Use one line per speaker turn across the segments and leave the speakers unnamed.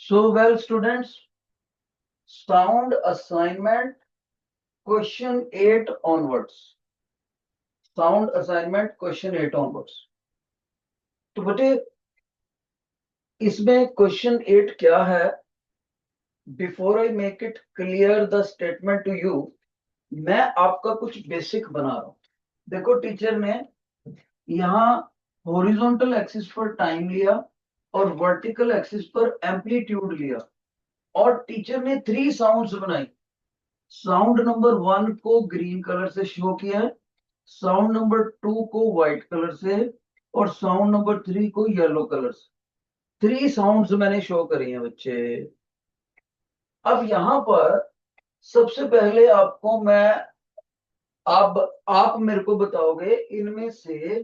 So well students, sound assignment question 8 onwards. Sound assignment question 8 onwards. तो बेटे इसमें question 8 क्या है? Before I make it clear the statement to you, मैं आपका कुछ बेसिक बना रहा हूं। देखो टीचर ने यहाँ हॉरिजॉन्टल एक्सिस पर टाइम लिया और वर्टिकल एक्सिस पर एम्पलीट्यूड लिया और टीचर ने 3 साउंड्स बनाई। साउंड नंबर 1 को ग्रीन कलर से शो किया है, साउंड नंबर 2 को व्हाइट कलर से और साउंड नंबर 3 को येलो कलर से। 3 साउंड्स मैंने शो करी हैं बच्चे। अब यहां पर सबसे पहले आपको मैं अब आप मेरे को बताओगे इनमें से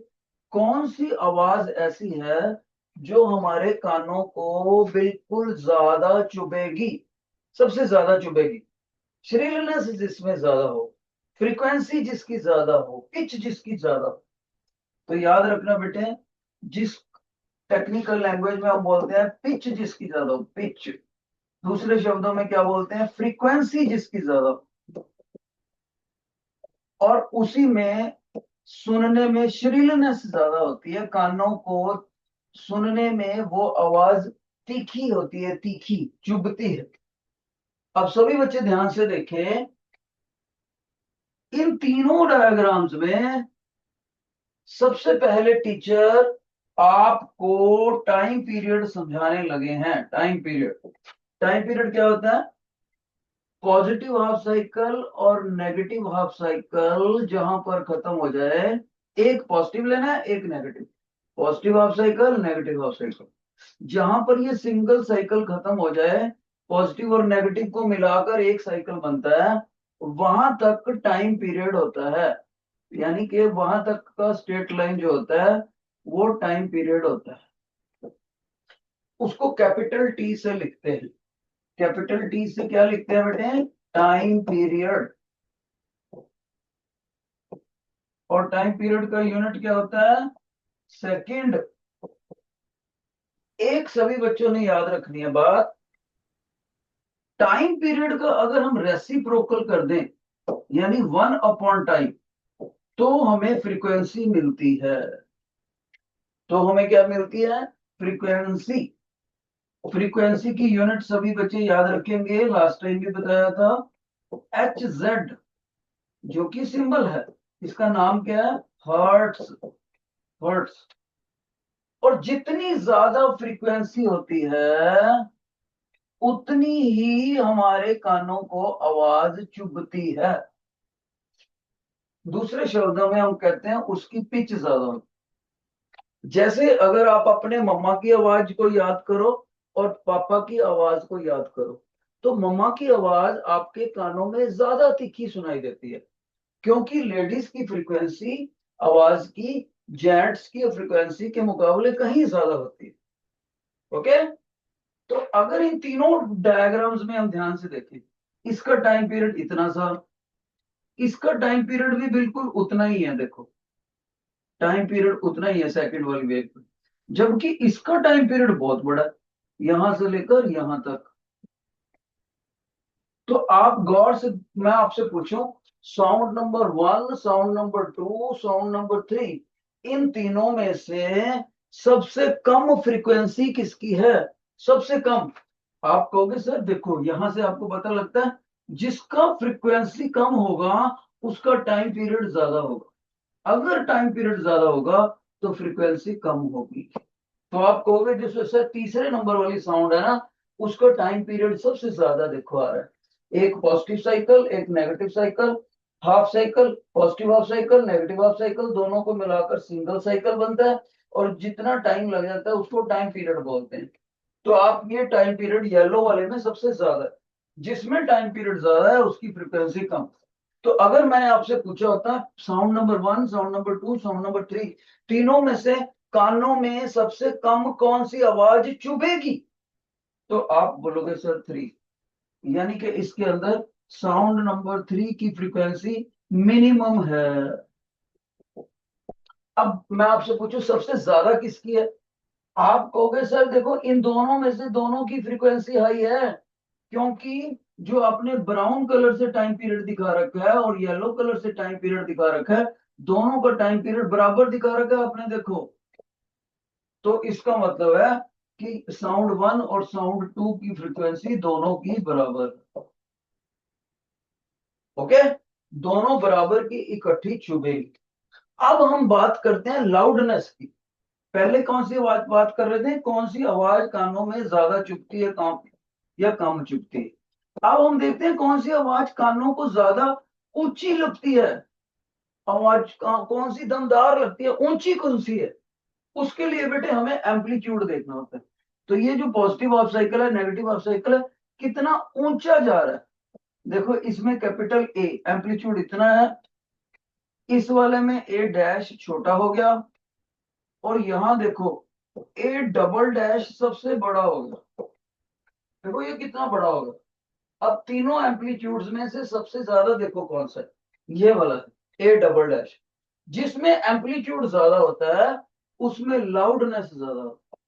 कौन सी आवाज ऐसी है जो हमारे कानों को बिल्कुल ज्यादा चुभेगी, सबसे ज्यादा चुभेगी। श्रीलनेस जिसमें ज्यादा हो, फ्रीक्वेंसी जिसकी ज्यादा हो, पिच जिसकी ज्यादा हो। तो याद रखना बेटे, जिस टेक्निकल लैंग्वेज में हम बोलते हैं पिच जिसकी ज्यादा हो, पिच। दूसरे शब्दों में क्या बोलते हैं? फ्रीक्वेंसी जिसकी ज्यादा हो। और उसी में सुनने में श्रीलनेस ज्यादा होती है, कानों को सुनने में वो आवाज तीखी होती है, तीखी चुभती है। अब सभी बच्चे ध्यान से देखें, इन तीनों डायग्राम्स में सबसे पहले टीचर आपको टाइम पीरियड समझाने लगे हैं। टाइम पीरियड, टाइम पीरियड क्या होता है? पॉजिटिव हाफ साइकिल और नेगेटिव हाफ साइकिल जहां पर खत्म हो जाए, एक पॉजिटिव लेना है एक negative. Positive half cycle, negative half cycle. जहां पर ये सिंगल साइकिल खत्म हो जाए, पॉजिटिव और नेगेटिव को मिलाकर एक साइकिल बनता है, वहां तक टाइम पीरियड होता है। यानी कि वहां तक का स्ट्रेट लाइन जो होता है वो टाइम पीरियड होता है। उसको कैपिटल टी से लिखते हैं। कैपिटल टी से क्या लिखते हैं बेटे? Time period. और टाइम पीरियड का यूनिट क्या होता है? सेकंड। एक सभी बच्चों ने याद रखनी है बात, टाइम पीरियड का अगर हम रेसिप्रोकल कर दें यानी 1/टाइम, तो हमें फ्रीक्वेंसी मिलती है। तो हमें क्या मिलती है? फ्रीक्वेंसी। फ्रीक्वेंसी की यूनिट सभी बच्चे याद रखेंगे, लास्ट टाइम भी बताया था। एच जेड जो कि सिंबल है, इसका नाम क्या है? हर्ट्स। हर्ट्स। और जितनी ज्यादा फ्रीक्वेंसी होती है उतनी ही हमारे कानों को आवाज चुभती है। दूसरे शब्दों में हम कहते हैं उसकी पिच ज्यादा होती है। जैसे अगर आप अपने मम्मा की आवाज को याद करो और पापा की आवाज को याद करो, तो मम्मा की आवाज आपके कानों में ज्यादा तीखी सुनाई देती है, क्योंकि लेडीज की फ्रीक्वेंसी आवाज की जेंट्स की फ्रीक्वेंसी के मुकाबले कहीं ज्यादा होती है। ओके? तो अगर इन तीनों डायग्राम्स में हम ध्यान से देखें, इसका टाइम पीरियड इतना सा, इसका टाइम पीरियड भी बिल्कुल उतना ही है। देखो टाइम पीरियड उतना ही है सेकंड वाली वेव पे, जबकि इसका टाइम पीरियड बहुत बड़ा है, यहां से लेकर यहां तक। तो आप गौर से, मैं आपसे पूछूं, sound number 1, sound number 2, sound number 3, इन तीनों में से सबसे कम फ्रीक्वेंसी किसकी है? सबसे कम। आप कहोगे सर देखो यहां से आपको पता लगता है जिसका फ्रीक्वेंसी कम होगा उसका टाइम पीरियड ज्यादा होगा। अगर टाइम पीरियड ज्यादा होगा तो फ्रीक्वेंसी कम होगी। तो आप कहोगे जो सर तीसरे नंबर वाली साउंड है ना, उसका टाइम पीरियड सबसे ज्यादा देखो आ रहा है। एक पॉजिटिव साइकिल, एक negative cycle, half cycle, positive half cycle, negative half cycle, दोनों को मिलाकर सिंगल साइकिल बनता है। और जितना टाइम लग जाता है उसको टाइम पीरियड बोलते हैं। तो आप ये टाइम पीरियड येलो वाले में सबसे ज्यादा है, जिसमें टाइम पीरियड ज्यादा है उसकी फ्रिक्वेंसी कम। तो अगर मैंने आपसे पूछा होता sound number 1, sound number 2, sound number 3, तीनों में से कानों में सबसे कम कौन सी आवाज चुभेगी, तो आप बोलोगे सर 3। यानी कि इसके अंदर साउंड नंबर 3 की फ्रीक्वेंसी मिनिमम है। अब मैं आपसे पूछूं सबसे ज्यादा किसकी है? आप कहोगे सर देखो इन दोनों में से दोनों की फ्रीक्वेंसी हाई है, क्योंकि जो आपने ब्राउन कलर से टाइम पीरियड दिखा रखा है और येलो कलर से टाइम पीरियड दिखा रखा है, दोनों का टाइम पीरियड बराबर दिखा रखा है आपने, देखो। तो इसका मतलब है कि साउंड वन और साउंड टू की फ्रीक्वेंसी दोनों की बराबर। ओके, दोनों बराबर की इकट्ठी चुभेगी। अब हम बात करते हैं लाउडनेस की। पहले कौन सी आवाज बात कर रहे थे, कौन सी आवाज कानों में ज्यादा चुभती है, कम या कम चुभती है। अब हम देखते हैं कौन सी आवाज कानों को ज्यादा ऊंची लगती है। आवाज कौन सी दमदार लगती है, ऊंची कौन सी है। उसके लिए बेटे हमें एम्पलीट्यूड देखना होता है। तो ये जो पॉजिटिव हाफ साइकिल है, नेगेटिव हाफ साइकिल है, कितना ऊंचा जा रहा है। देखो इसमें कैपिटल ए एम्पलीट्यूड इतना है, इस वाले में ए डैश छोटा हो गया, और यहां देखो ए डबल डैश सबसे बड़ा होगा। देखो ये कितना बड़ा होगा। अब तीनों एम्पलीट्यूड्स में से सबसे ज्यादा देखो कौन सा है, ये वाला ए डबल डैश। जिसमें एम्पलीट्यूड ज्यादा होता है उसमें लाउडनेस ज्यादा होता है,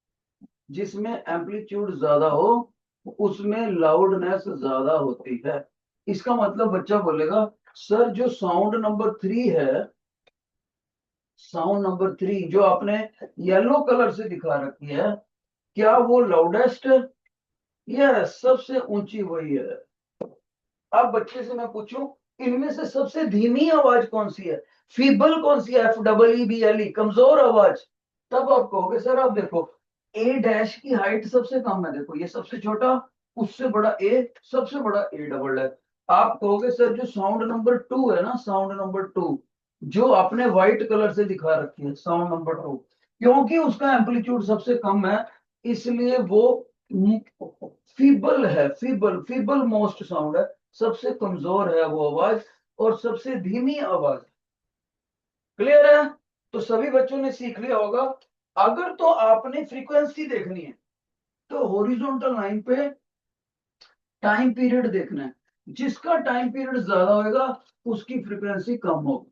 जिसमें एम्पलीट्यूड ज्यादा हो उसमें लाउडनेस ज्यादा होती है। इसका मतलब बच्चा बोलेगा सर जो साउंड नंबर 3 है, साउंड नंबर 3 जो आपने येलो कलर से दिखा रखी है, क्या वो लाउडेस्ट है? यस, सबसे ऊंची वही है। अब बच्चे से मैं पूछूं इनमें से सबसे धीमी आवाज कौन सी है, फीबल कौन सी है, FEEBLE, कमजोर आवाज। तब आप कहोगे सर आप देखो ए डैश की हाइट सबसे कम है, देखो ये सबसे छोटा, उससे बड़ा ए, सबसे बड़ा ए डबल डैश। आप कहोगे सर जो साउंड नंबर 2 है ना, साउंड नंबर 2 जो आपने व्हाइट कलर से दिखा रखी है, साउंड नंबर 2, क्योंकि उसका एम्पलीट्यूड सबसे कम है इसलिए वो फीबल है, फीबल फीबल मोस्ट साउंड है, सबसे कमजोर है वो आवाज और सबसे धीमी आवाज। क्लियर है? तो सभी बच्चों ने सीख लिया होगा। अगर तो आपने फ्रीक्वेंसी देखनी है तो हॉरिजॉन्टल लाइन पे टाइम पीरियड देखना है, जिसका टाइम पीरियड ज्यादा होगा उसकी फ्रीक्वेंसी कम होगी।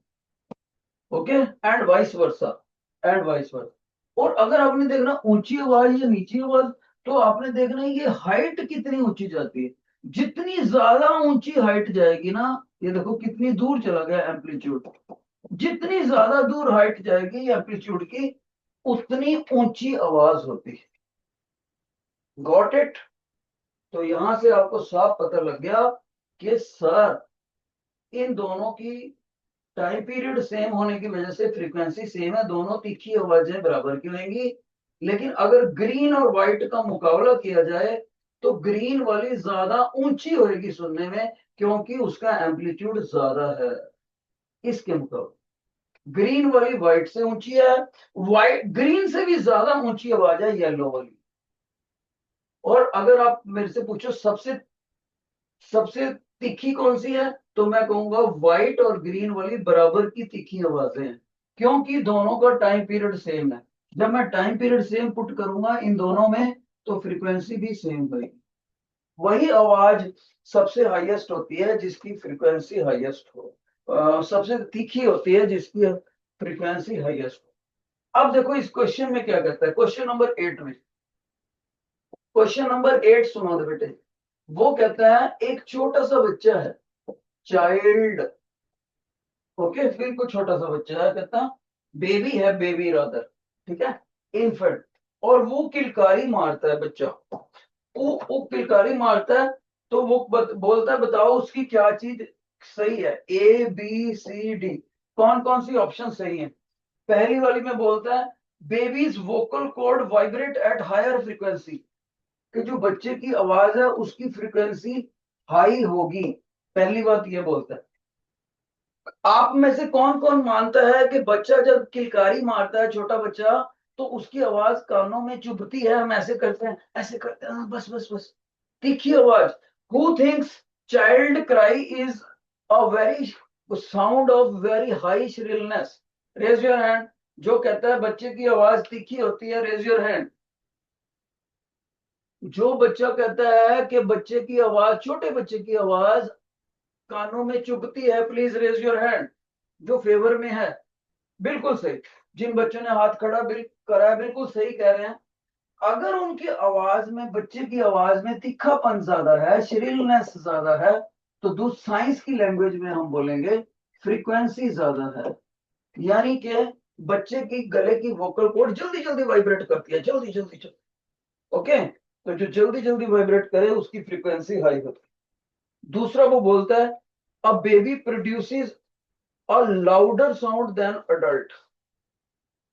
Okay, and vice versa, and vice versa. और अगर आपने देखना ऊंची आवाज या नीची आवाज, तो आपने देखना है ये हाइट कितनी ऊंची जाती है। जितनी ज्यादा ऊंची हाइट जाएगी ना, ये देखो कितनी दूर चला गया एम्पलीट्यूड, जितनी ज्यादा दूर हाइट जाएगी एम्पलीट्यूड की उतनी ऊंची आवाज होती है। Got it? तो यहां से आपको साफ पता लग गया कि सर इन दोनों की टाइम पीरियड सेम होने की वजह से फ्रीक्वेंसी सेम है, दोनों तीखी आवाजें बराबर की होंगी। लेकिन अगर ग्रीन और व्हाइट का मुकाबला किया जाए तो ग्रीन वाली ज्यादा ऊंची होगी सुनने में, क्योंकि उसका एम्पलीट्यूड ज्यादा है इसके मुकाबले। ग्रीन वाली व्हाइट से ऊंची है, व्हाइट ग्रीन से भी ज्यादा ऊंची आवाज है येलो वाली। और अगर आप मेरे से पूछो सबसे सबसे तीखी कौन सी है, तो मैं कहूंगा व्हाइट और ग्रीन वाली बराबर की तीखी आवाजें हैं, क्योंकि दोनों का टाइम पीरियड सेम है। जब मैं टाइम पीरियड सेम पुट करूंगा इन दोनों में तो फ्रीक्वेंसी भी सेम होगी। वही आवाज सबसे हाईएस्ट होती है जिसकी फ्रीक्वेंसी हाईएस्ट हो, सबसे तीखी होती है जिसकी फ्रीक्वेंसी हाईएस्ट हो। अब देखो इस क्वेश्चन में क्या कहता है, क्वेश्चन नंबर 8 में, क्वेश्चन नंबर 8 सुनो दे बेटे। वो कहता है एक छोटा सा बच्चा है, चाइल्ड, ओके, बिल्कुल छोटा सा बच्चा है, कहता बेबी है, बेबी रादर, ठीक है, इन्फेंट, और वो किलकारी मारता है बच्चा, वो किलकारी मारता है। तो वो बोलता है बताओ उसकी क्या चीज सही है, ABCD, कौन कौन सी ऑप्शन सही है। पहली वाली में बोलता है babies vocal cord vibrate at higher frequency, कि जो बच्चे की आवाज है उसकी फ्रीक्वेंसी हाई होगी। पहली बात ये बोलता है। आप में से कौन कौन मानता है कि बच्चा जब किलकारी मारता है, छोटा बच्चा, तो उसकी आवाज कानों में चुभती है, हम ऐसे करते हैं, ऐसे करते हैं, बस बस बस, तीखी आवाज। Who thinks child cry is a very sound of very high shrillness, raise your hand. जो कहता है बच्चे की आवाज तीखी होती है, रेज योर हैंड। जो बच्चा कहता है कि बच्चे की आवाज, छोटे बच्चे की आवाज कानों में चुभती है, प्लीज रेज योर हैंड। जो फेवर में है, बिल्कुल सही। जिन बच्चों ने हाथ खड़ा करा है बिल्कुल सही कह रहे हैं। अगर उनकी आवाज में, बच्चे की आवाज में तीखापन ज्यादा है, श्रिलनेस ज्यादा है, तो साइंस की लैंग्वेज में हम बोलेंगे फ्रीक्वेंसी ज्यादा है। यानी कि बच्चे की गले की वोकल कॉर्ड जल्दी जल्दी वाइब्रेट करती है, जल्दी जल्दी जल्दी। ओके, तो जो जल्दी जल्दी वाइब्रेट करे उसकी फ्रीक्वेंसी हाई होती है। दूसरा वो बोलता है a baby produces a louder sound than adult.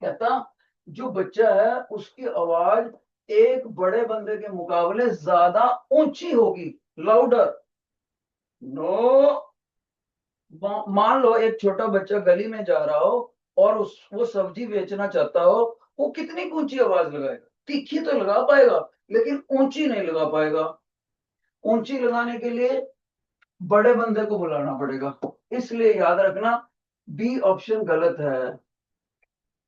कहता जो बच्चा है उसकी आवाज एक बड़े बंदे के मुकाबले ज्यादा ऊंची होगी, लाउडर। नो, मान लो एक छोटा बच्चा गली में जा रहा हो और वो सब्जी बेचना चाहता हो, वो कितनी ऊंची आवाज लगाएगा? तीखी तो लगा पाएगा लेकिन ऊंची नहीं लगा पाएगा। ऊंची लगाने के लिए बड़े बंदे को बुलाना पड़ेगा। इसलिए याद रखना, बी ऑप्शन गलत है।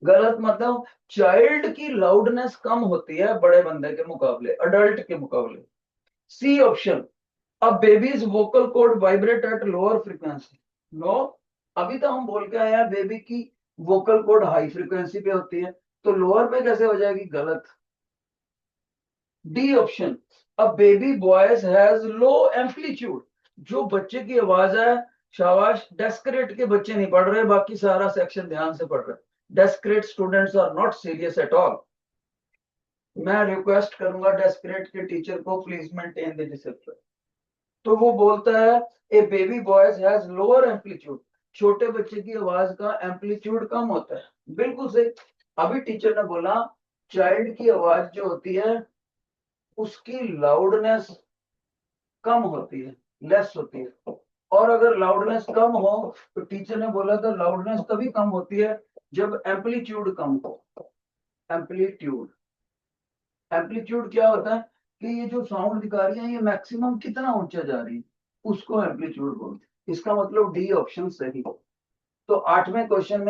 गलत मतलब चाइल्ड की लाउडनेस कम होती है बड़े बंदे के मुकाबले, अडल्ट के मुकाबले। सी ऑप्शन, अब babies vocal cord vibrate at lower frequency. No, अभी तो हम बोल के आए हैं बेबी की वोकल कॉर्ड हाई फ्रीक्वेंसी पे होती है, तो लोअर पे कैसे हो जाएगी? गलत। D option, a baby voice has low amplitude. जो बच्चे की आवाज है, शाबाश, डेस्करेट के बच्चे नहीं पढ़ रहे, बाकी सारा सेक्शन ध्यान से पढ़ रहे। Descartes students are not serious at all. मैं रिक्वेस्ट करूंगा डेस्करेट के टीचर को, प्लीज मेंटेन द डिसिप्लिन। तो वो बोलता है a baby voice has lower amplitude. छोटे बच्चे की आवाज का एम्पलीट्यूड कम होता है। बिल्कुल सही। अभी टीचर ने बोला चाइल्ड की आवाज जो होती है उसकी लाउडनेस कम होती है, लेस होती है। और अगर लाउडनेस कम हो तो टीचर ने बोला था लाउडनेस तभी कम होती है जब एम्पलीट्यूड कम हो। एम्पलीट्यूड, एम्पलीट्यूड क्या होता है कि ये जो साउंड दिखा रही है ये मैक्सिमम कितना ऊंचा जा रही है, उसको एम्पलीट्यूड बोलते हैं। इसका मतलब डी ऑप्शन सही। तो आठवें क्वेश्चन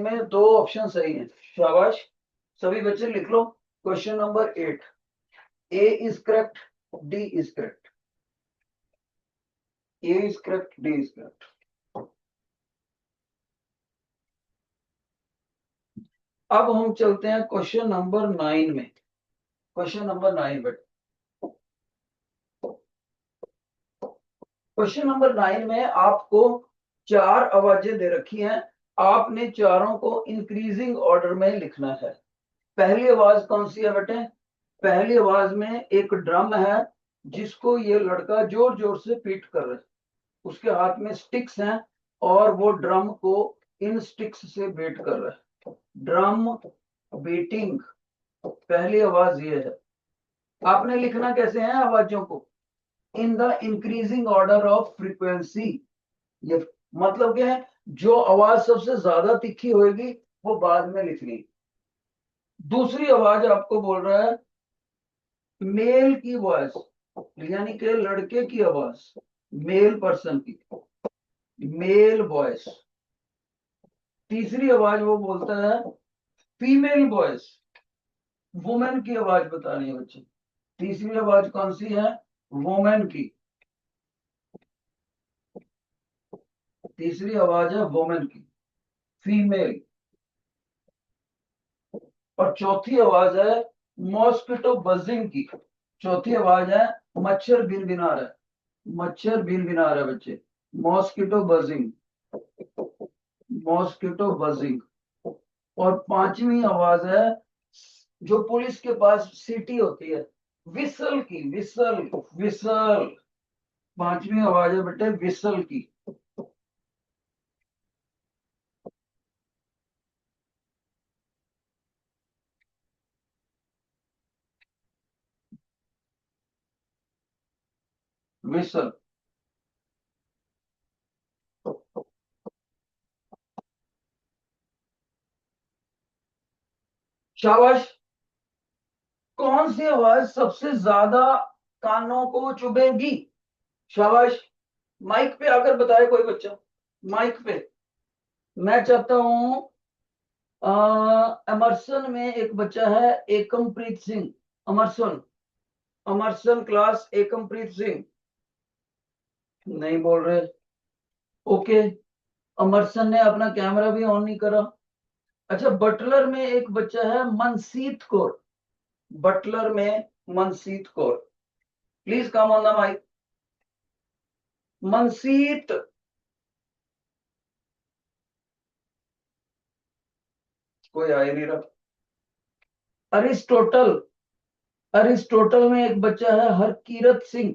में दो ऑप्शन सही है। शाबाश, सभी बच्चे लिख लो। Question number 8, A is correct, D is correct. A is correct, D is correct. अब हम चलते हैं क्वेश्चन नंबर 9 में। क्वेश्चन नंबर 9 बेटा, क्वेश्चन नंबर 9 में आपको चार आवाजें दे रखी हैं। आपने चारों को इंक्रीजिंग ऑर्डर में लिखना है। पहली आवाज कौन सी है बेटे? पहली आवाज में एक ड्रम है जिसको ये लड़का जोर जोर से पीट कर रहा है। उसके हाथ में स्टिक्स हैं और वो ड्रम को इन स्टिक्स से बीट कर रहा है। ड्रम बीटिंग, पहली आवाज ये है। आपने लिखना कैसे है आवाजों को? In the increasing order of frequency. ये मतलब क्या है? जो आवाज सबसे ज्यादा तीखी होगी वो बाद में लिखनी। दूसरी आवाज आपको बोल रहा है मेल की वॉइस, यानी कि लड़के की आवाज, मेल पर्सन की, मेल वॉइस। तीसरी आवाज वो बोलता है फीमेल वॉइस, वुमेन की आवाज बतानी है बच्चे। तीसरी आवाज कौन सी है? वुमेन की। तीसरी आवाज है वुमेन की, फीमेल। और चौथी आवाज है मॉस्किटो बजिंग की। चौथी आवाज है मच्छर बिन बिना रहा है, मच्छर बिन बिना रहा है बच्चे। Mosquito buzzing, mosquito buzzing. और पांचवी आवाज है जो पुलिस के पास सीटी होती है, विसल की, विसल, विसल। पांचवी आवाज है बेटे विसल की। विसल। शाबाश। कौन सी आवाज सबसे ज्यादा कानों को चुभेगी? शाबाश। माइक पे आकर बताए कोई बच्चा, माइक पे। मैं चाहता हूं अमरसन में एक बच्चा है एकमप्रीत सिंह। अमरसन, अमरसन क्लास एकमप्रीत सिंह। नहीं बोल रहे। ओके, अमरसन ने अपना कैमरा भी ऑन नहीं करा। अच्छा, बटलर में एक बच्चा है मनसीत कौर, बटलर में Manseet Kaur, please come on the mic. Manseet, कोई आ ही नहीं रहा। अरिस्टोटल, अरिस्टोटल में एक बच्चा है Harkirat Singh,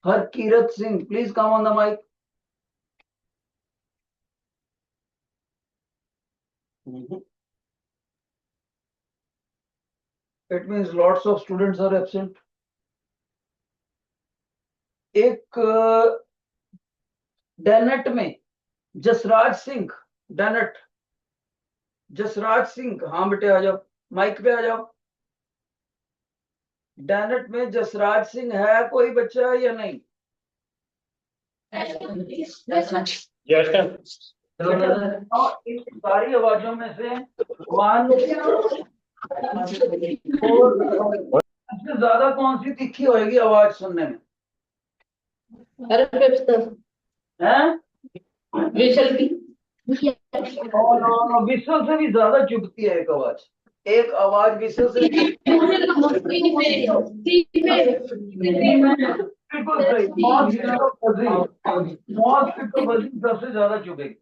Harkirat Singh, please come on the mic. It means lots of students are absent. एक डेनेट में जसराज सिंह, डेनेट, जसराज सिंह, हाँ बेटे आ जाओ, माइक पे आ जाओ। डेनेट में जसराज सिंह है कोई बच्चा या नहीं? और इन सारी आवाजों में से वन सबसे ज्यादा कौन सी तीखी होगी आवाज सुनने में? हैं? विसल से भी ज्यादा चुभती है एक आवाज, एक आवाज विसल से बिल्कुल सही, मॉस्किटो बजिंग सबसे ज्यादा चुभेगी।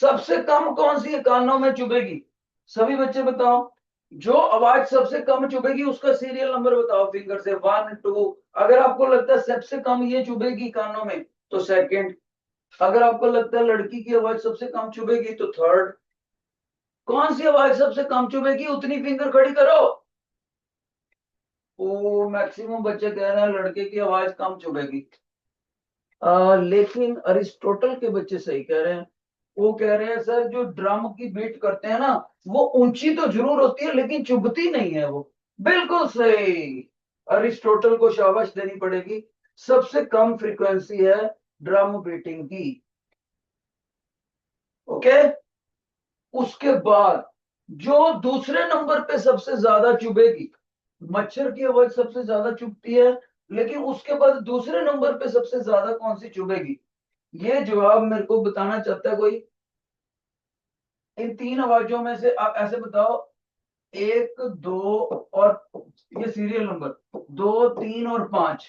सबसे कम कौन सी कानों में चुभेगी? सभी बच्चे बताओ, जो आवाज सबसे कम चुभेगी उसका सीरियल नंबर बताओ फिंगर से, 1 2। अगर आपको लगता है सबसे कम ये चुभेगी कानों में तो सेकंड, अगर आपको लगता है लड़की की आवाज सबसे कम चुभेगी तो थर्ड। कौन सी आवाज सबसे कम चुभेगी उतनी फिंगर खड़ी करो। वो मैक्सिमम बच्चे कह रहे हैं लड़के की आवाज कम चुभेगी। लेकिन अरिस्टोटल के बच्चे सही कह रहे हैं। वो कह रहे हैं सर जो ड्रम की बीट करते हैं ना वो ऊंची तो जरूर होती है लेकिन चुभती नहीं है वो। बिल्कुल सही, अरिस्टोटल को शाबाश देनी पड़ेगी। सबसे कम फ्रीक्वेंसी है ड्रम बीटिंग की। ओके, उसके बाद जो दूसरे नंबर पे सबसे ज्यादा चुभेगी, मच्छर की आवाज सबसे ज्यादा चुभती है, लेकिन उसके बाद दूसरे नंबर पे सबसे ज्यादा कौन सी चुभेगी? ये जवाब मेरे को बताना चाहता है कोई? इन तीन आवाजों में से आप ऐसे बताओ, एक दो और ये सीरियल नंबर 2 3 और 5,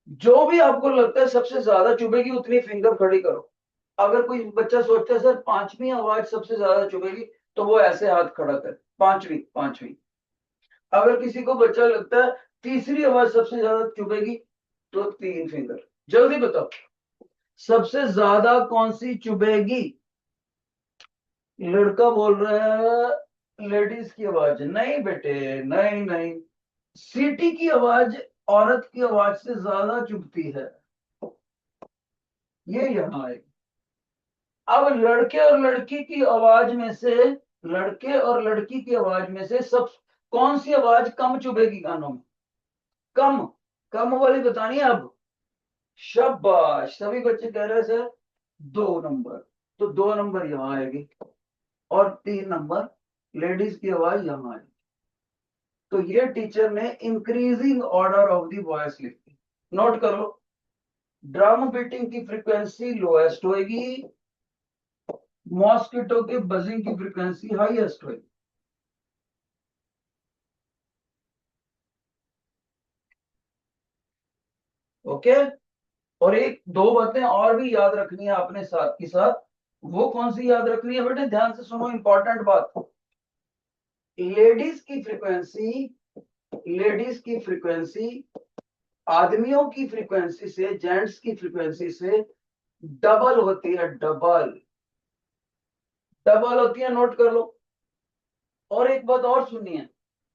जो भी आपको लगता है सबसे ज्यादा चुभेगी उतनी फिंगर खड़ी करो। अगर कोई बच्चा सोचता है सर पांचवी आवाज सबसे ज्यादा चुभेगी तो वो ऐसे हाथ खड़ा कर, पांचवी पांचवी। अगर किसी को बच्चा लगता है तीसरी आवाज सबसे ज्यादा चुभेगी तो 3 फिंगर। जल्दी बताओ सबसे ज्यादा कौन सी चुभेगी? लड़का बोल रहा है लेडीज की आवाज। नहीं बेटे, नहीं नहीं, सीटी की आवाज औरत की आवाज से ज्यादा चुभती है, ये यहाँ है। अब लड़के और लड़की की आवाज में से, लड़के और लड़की की आवाज में से सब कौन सी आवाज कम चुभेगी कानों में? कम, कम वाली बतानी है अब। शाबाश, सभी बच्चे कह रहे हैं सर 2 नंबर, तो 2 नंबर यहाँ आएगी और 3 नंबर लेडीज की आवाज यहाँ आएगी। तो ये टीचर ने increasing order of the voice लिखी, नोट करो। ड्रम बीटिंग की फ्रीक्वेंसी लोएस्ट होगी, मॉस्किटो के बजिंग की फ्रीक्वेंसी हाईएस्ट होगी। ओके, और एक दो बातें और भी याद रखनी है आपने साथ के साथ। वो कौन सी याद रखनी है बेटे? ध्यान से सुनो, इंपॉर्टेंट बात। लेडीज की फ्रीक्वेंसी, लेडीज की फ्रीक्वेंसी आदमियों की फ्रीक्वेंसी से, जेंट्स की फ्रीक्वेंसी से डबल होती है, डबल, डबल होती है, नोट कर लो। और एक बात और सुनिए,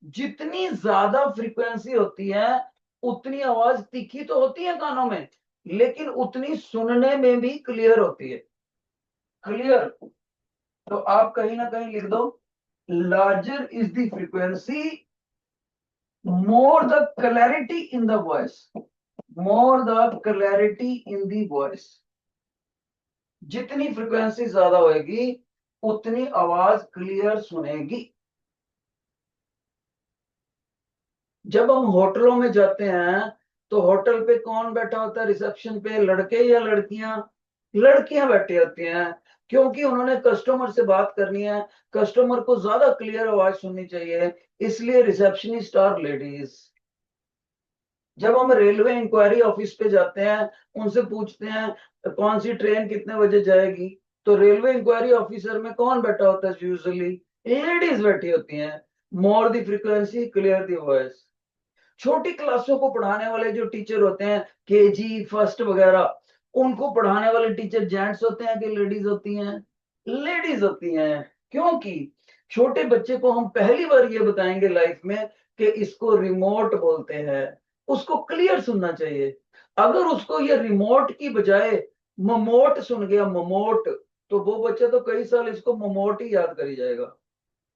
जितनी ज्यादा फ्रीक्वेंसी होती है उतनी आवाज तीखी तो होती है कानों में, लेकिन उतनी सुनने में भी क्लियर होती है। क्लियर? तो आप कहीं ना कहीं लिख दो, larger is the frequency, more the clarity in the voice, more the clarity in the voice. जितनी फ्रीक्वेंसी ज्यादा होगी उतनी आवाज क्लियर सुनेगी। जब हम होटलों में जाते हैं तो होटल पे कौन बैठा होता है रिसेप्शन पे? लड़के या लड़कियां? लड़कियां बैठी होती हैं। क्योंकि उन्होंने कस्टमर से बात करनी है, कस्टमर को ज्यादा क्लियर आवाज सुननी चाहिए, इसलिए रिसेप्शनिस्ट आर लेडीज। जब हम रेलवे इंक्वायरी ऑफिस पे जाते हैं, उनसे पूछते हैं कौन सी ट्रेन कितने बजे जाएगी, तो रेलवे इंक्वायरी ऑफिसर में कौन बैठा होता है? यूजुअली लेडीज बैठी होती हैं। More the frequency clear the voice. छोटी क्लासों को पढ़ाने वाले जो टीचर होते हैं, केजी फर्स्ट वगैरह, उनको पढ़ाने वाले टीचर जेंट्स होते हैं कि लेडीज होती हैं? लेडीज होती हैं। क्योंकि छोटे बच्चे को हम पहली बार ये बताएंगे लाइफ में कि इसको रिमोट बोलते हैं, उसको क्लियर सुनना चाहिए। अगर उसको ये रिमोट की बजाय ममोट सुन गया, ममोट, तो वो बच्चा तो कई साल इसको ममोट ही याद करी जाएगा।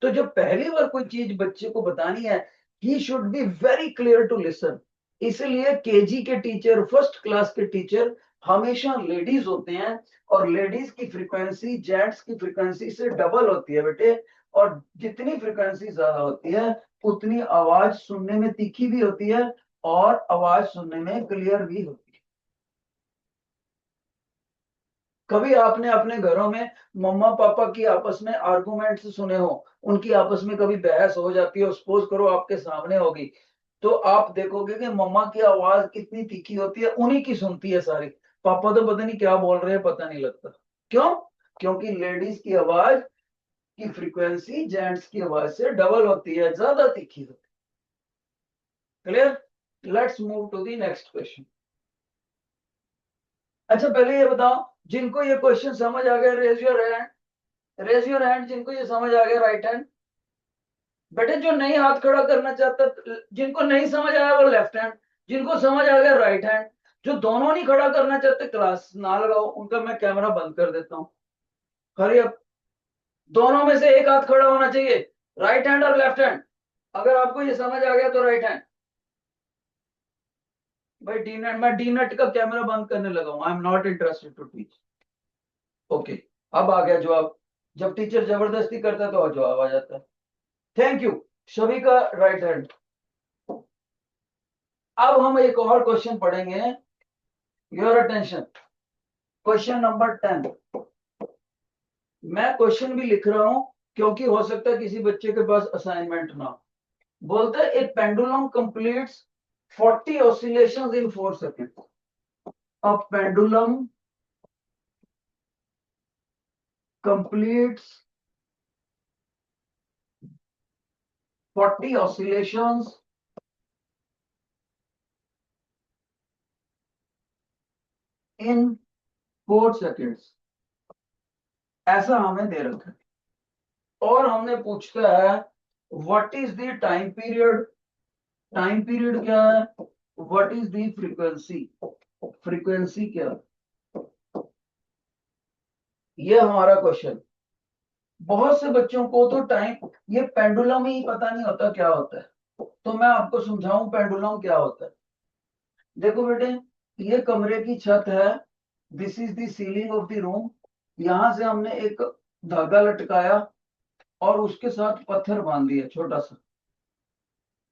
तो जब पहली बार कोई चीज बच्चे को बतानी है, he should be very clear to listen. इसलिए केजी के टीचर, फर्स्ट क्लास के टीचर हमेशा लेडीज होते हैं, और लेडीज की फ्रीक्वेंसी जेंट्स की फ्रीक्वेंसी से डबल होती है बेटे। और जितनी फ्रीक्वेंसी ज्यादा होती है, उतनी आवाज सुनने में तीखी भी होती है, और आवाज सुनने में क्लियर भी होती है। कभी आपने अपने घरों में मम्मा पापा की आपस में आर्गुमेंट्स सुने हो, उनकी आपस में कभी बहस हो जाती है, सपोज करो आपके सामने होगी, तो आप देखोगे कि मम्मा की आवाज कितनी तीखी होती है, उन्हीं की सुनती है सारी। पापा तो पता नहीं क्या बोल रहे हैं, पता नहीं लगता। क्यों? क्योंकि लेडीज की आवाज की फ्रीक्वेंसी जेंट्स की आवाज से डबल होती है, ज्यादा तीखी होती है। Clear? Let's move to the next question. अच्छा, पहले ये बताओ, जिनको ये क्वेश्चन समझ आ गया, raise your hand. Raise your hand जिनको ये समझ आ गया, राइट हैंड। बेटे जो नहीं हाथ खड़ा करना चाहता, जिनको नहीं समझ आया वो लेफ्ट हैंड, जिनको समझ आ गया राइट हैंड। जो दोनों नहीं खड़ा करना चाहते, क्लास ना लगाओ, उनका मैं कैमरा बंद कर देता हूँ। हरी अब, दोनों में से एक हाथ खड़ा होना चाहिए, राइट हैंड और लेफ्ट हैंड। अगर आपको ये समझ आ गया तो राइट हैंड। भाई डी नेट, मैं डी नेट का कैमरा बंद करने लगा हूँ, I am not interested to teach. Okay, अब आ गया जवाब। जब टीचर जबरदस्ती करता है तो जवाब आ जाता है। थैंक यू सभी का राइट हैंड। अब हम एक और क्वेश्चन पढ़ेंगे। Your attention, question number 10। मैं क्वेश्चन भी लिख रहा हूं क्योंकि हो सकता है किसी बच्चे के पास असाइनमेंट ना हो। बोलता है a pendulum completes 40 oscillations in 4 second. A pendulum completes 40 oscillations in 4 seconds. ऐसा हमें दे रखा है, और हमने पूछता है what is the time period. Time period क्या है? What is the frequency. Frequency क्या है? ये हमारा क्वेश्चन। बहुत से बच्चों को तो टाइम, ये पेंडुलम ही पता नहीं होता क्या होता है। तो मैं आपको समझाऊं पेंडुलम क्या होता है। देखो बेटे, ये कमरे की छत है, this is the ceiling of the room. यहां से हमने एक धागा लटकाया और उसके साथ पत्थर बांध दिया छोटा सा,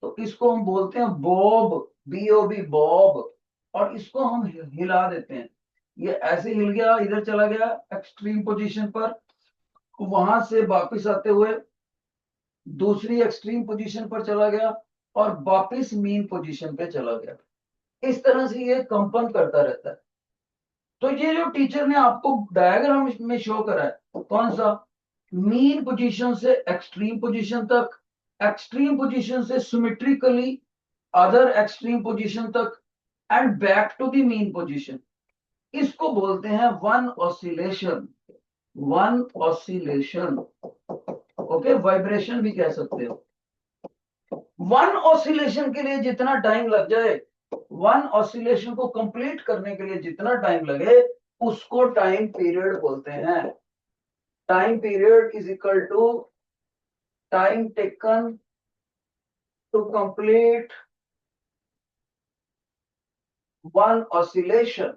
तो इसको हम बोलते हैं बॉब, BOB, बॉब। और इसको हम हिला देते हैं। ये ऐसे हिल गया, इधर चला गया एक्सट्रीम पोजीशन पर, वहां से वापिस आते हुए दूसरी एक्सट्रीम पोजीशन पर चला गया, और वापिस मीन पोजीशन पे चला गया। इस तरह से ये कंपन करता रहता है। तो ये जो टीचर ने आपको डायग्राम में शो करा है, कौन सा? मीन पोजीशन से एक्सट्रीम पोजीशन तक, एक्सट्रीम पोजीशन से सिमेट्रिकली अदर एक्सट्रीम पोजीशन तक, and back to the mean position. इसको बोलते हैं one oscillation. One oscillation, okay, vibration भी कह सकते हो। वन ऑसिलेशन के लिए जितना टाइम लग जाए, वन ऑसिलेशन को कंप्लीट करने के लिए जितना टाइम लगे, उसको टाइम पीरियड बोलते हैं। Time period is equal to time taken to complete one oscillation.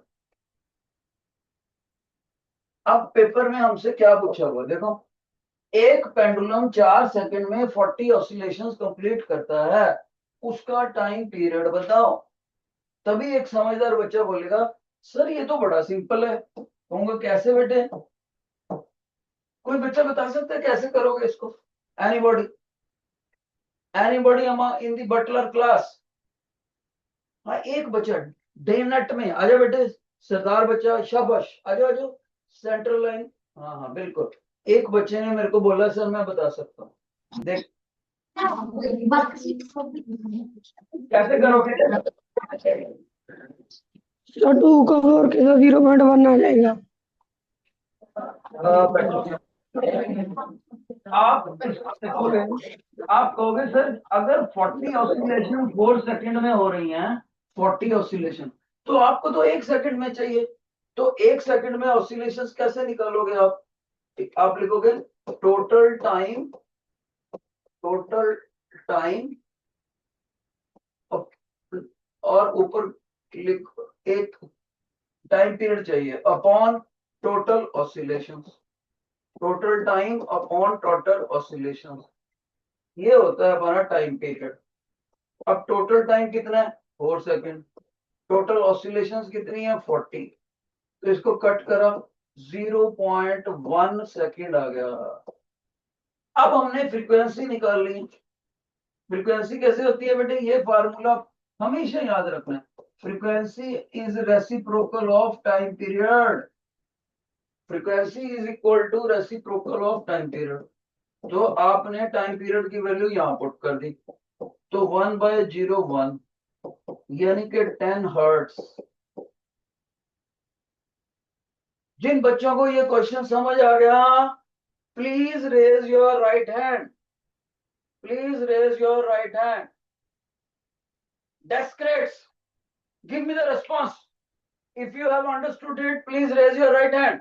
अब पेपर में हमसे क्या पूछा हुआ, देखो, एक पेंडुलम 4 सेकंड में 40 ऑसिलेशंस कंप्लीट करता है, उसका टाइम पीरियड बताओ। तभी एक समझदार बच्चा बोलेगा सर ये तो बड़ा सिंपल है। कहूंगा कैसे बेटे? कोई बच्चा बता सकता है कैसे करोगे इसको? Anybody in the Butler class? हाँ, एक बच्चा डे नेट में। आजा बेटे, सरदार बच्चा, शाबाश, आजो आजो, सेंट्रल लाइन। हाँ हाँ बिल्कुल, एक बच्चे ने मेरे को बोला सर मैं बता सकता हूँ। देख कैसे करोगे?
तो 2 का 4 के साथ 0.1 आ जाएगा।
आप देखोगे, आप कहोगे सर अगर 40 ऑसिलेशन 4 सेकंड में हो रही हैं, 40 ऑसिलेशन, तो आपको तो 1 सेकंड में चाहिए। तो 1 सेकंड में ऑसिलेशंस कैसे निकालोगे आप? आप लिखोगे टोटल टाइम और ऊपर लिखो एक टाइम पीरियड चाहिए upon total oscillations. Total time upon total oscillations, ये होता है हमारा टाइम पीरियड। अब टोटल टाइम कितना है? 4 सेकंड। टोटल ऑसिलेशंस कितनी है? 40। तो इसको कट करा, 0.1 सेकंड आ गया। अब हमने फ्रीक्वेंसी निकाल ली। फ्रीक्वेंसी कैसे होती है बेटे? ये फार्मूला हमेशा याद रखना है। Frequency is reciprocal of time period. Frequency is equal to reciprocal of time period. तो आपने टाइम पीरियड की वैल्यू यहां पुट कर दी, तो 1/01 यानी कि 10 हर्ट्स। जिन बच्चों को ये क्वेश्चन समझ आ गया, please raise your right hand. Please raise your right hand. Descrates, give me the response. If you have understood it, please raise your right hand.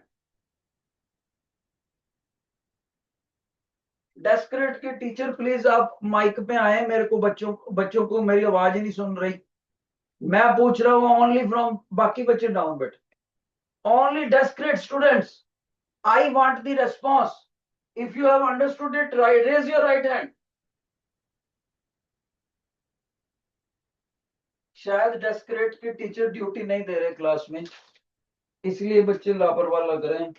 Descrate के टीचर प्लीज आप माइक पे आए। मेरे को बच्चों को मेरी आवाज ही नहीं सुन रही। मैं पूछ रहा हूँ ओनली फ्रॉम, बाकी बच्चे डाउन बेट। Only Descrate students, I want the response. If you have understood it, right, raise your right hand. शायद Descrate के टीचर ड्यूटी नहीं दे रहे क्लास में, इसलिए बच्चे लापरवाह लग रहे हैं।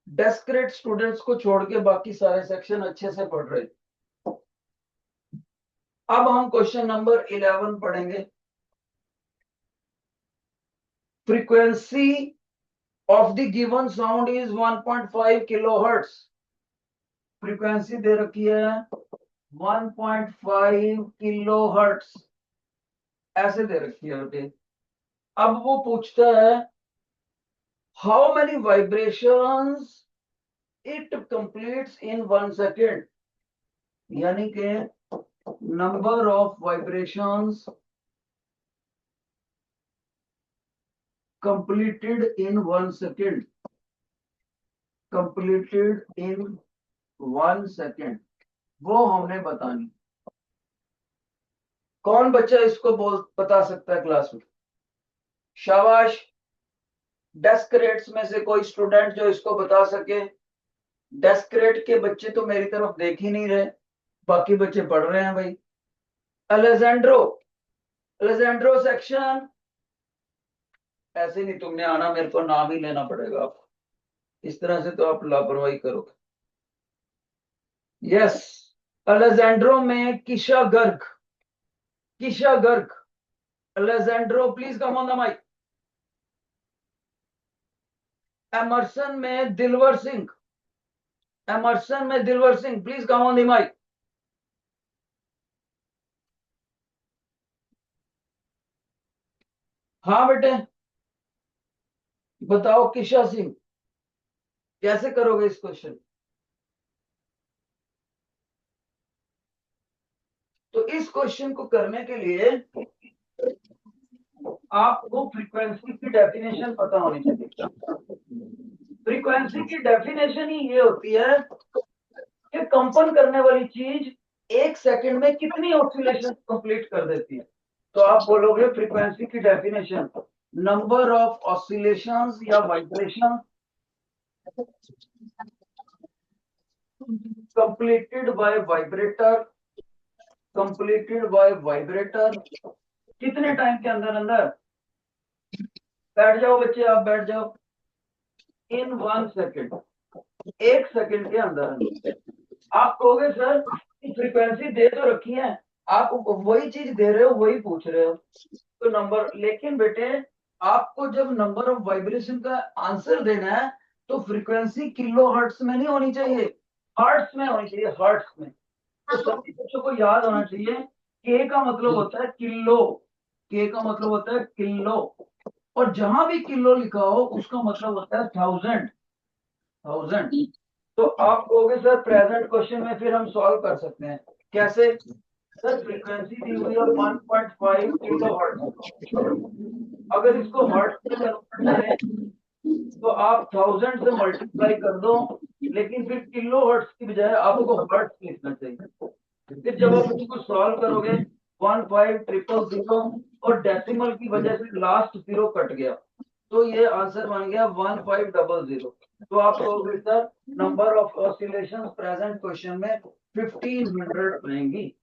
Descrate स्टूडेंट्स को छोड़ के बाकी सारे सेक्शन अच्छे से पढ़ रहे। अब हम क्वेश्चन नंबर 11 पढ़ेंगे। Frequency of the given sound is 1.5 kilohertz. Frequency दे रखी है 1.5 किलोहर्ट्ज, ऐसे दे रखी है बेटे। अब वो पूछता है how many vibrations it completes in 1 second, यानी कि number of vibrations completed in 1 second, completed in 1 second, वो हमने बतानी। कौन बच्चा इसको बता सकता है क्लास में? शाबाश। डेस्करेट्स में से कोई स्टूडेंट जो इसको बता सके। डेस्करेट के बच्चे तो मेरी तरफ देख ही नहीं रहे, बाकी बच्चे पढ़ रहे हैं भाई। अलेजेंड्रो, अलेजेंड्रो सेक्शन। ऐसे नहीं तुमने आना, मेरे को नाम ही लेना पड़ेगा आपको। इस तरह से तो आप लापरवाही करोगे। यस, अलेजेंड्रो में Kisha Garg, Kisha Garg. Alejandro please come on the mic. Emerson में दिलवर सिंह, एमरसन में Dilwar Singh please come on the mic. हाँ बेटे बताओ किशा सिंह, कैसे करोगे इस क्वेश्चन? तो इस क्वेश्चन को करने के लिए आपको फ्रीक्वेंसी की डेफिनेशन पता होनी चाहिए। फ्रीक्वेंसी की डेफिनेशन ही ये होती है कि कंपन करने वाली चीज 1 सेकंड में कितनी ऑसिलेशन कंप्लीट कर देती है। तो आप बोलोगे फ्रीक्वेंसी की डेफिनेशन, नंबर ऑफ ऑसिलेशंस या vibration completed by vibrator, completed by vibrator, कितने टाइम के अंदर अंदर? बैठ जाओ बच्चे, आप बैठ जाओ। इन 1 सेकेंड, 1 सेकेंड के अंदर आप कहोगे सर फ्रीक्वेंसी दे तो रखी है, आप वही चीज दे रहे हो, वही पूछ रहे हो तो नंबर। लेकिन बेटे आपको जब नंबर ऑफ वाइब्रेशन का आंसर देना है तो फ्रीक्वेंसी किलो हर्ट्स में नहीं होनी चाहिए, हर्ट्स में होनी चाहिए, हर्ट्स में। तो सभी बच्चों को याद होना चाहिए के का मतलब होता है किलो, के का मतलब होता है किलो, और जहां भी किलो लिखा हो उसका मतलब होता है थाउजेंड, थाउजेंड। तो आप कहोगे सर प्रेजेंट क्वेश्चन में फिर हम सॉल्व कर सकते हैं कैसे? सर फ्रीक्वेंसी दी हुई है 1.5 किलो हर्ट्ज, अगर इसको हर्ट्ज में कन्वर्ट करें तो आप 1000 से मल्टीप्लाई कर दो, लेकिन फिर किलो हर्ट्ज की बजाय आपको हर्ट्ज लिखना चाहिए। फिर जब आप इसको सॉल्व करोगे 15000 और डेसिमल की वजह से लास्ट जीरो कट गया तो ये आंसर बन गया 1500। तो आप कहोगे sir number of oscillation present question में 1500 आएंगी,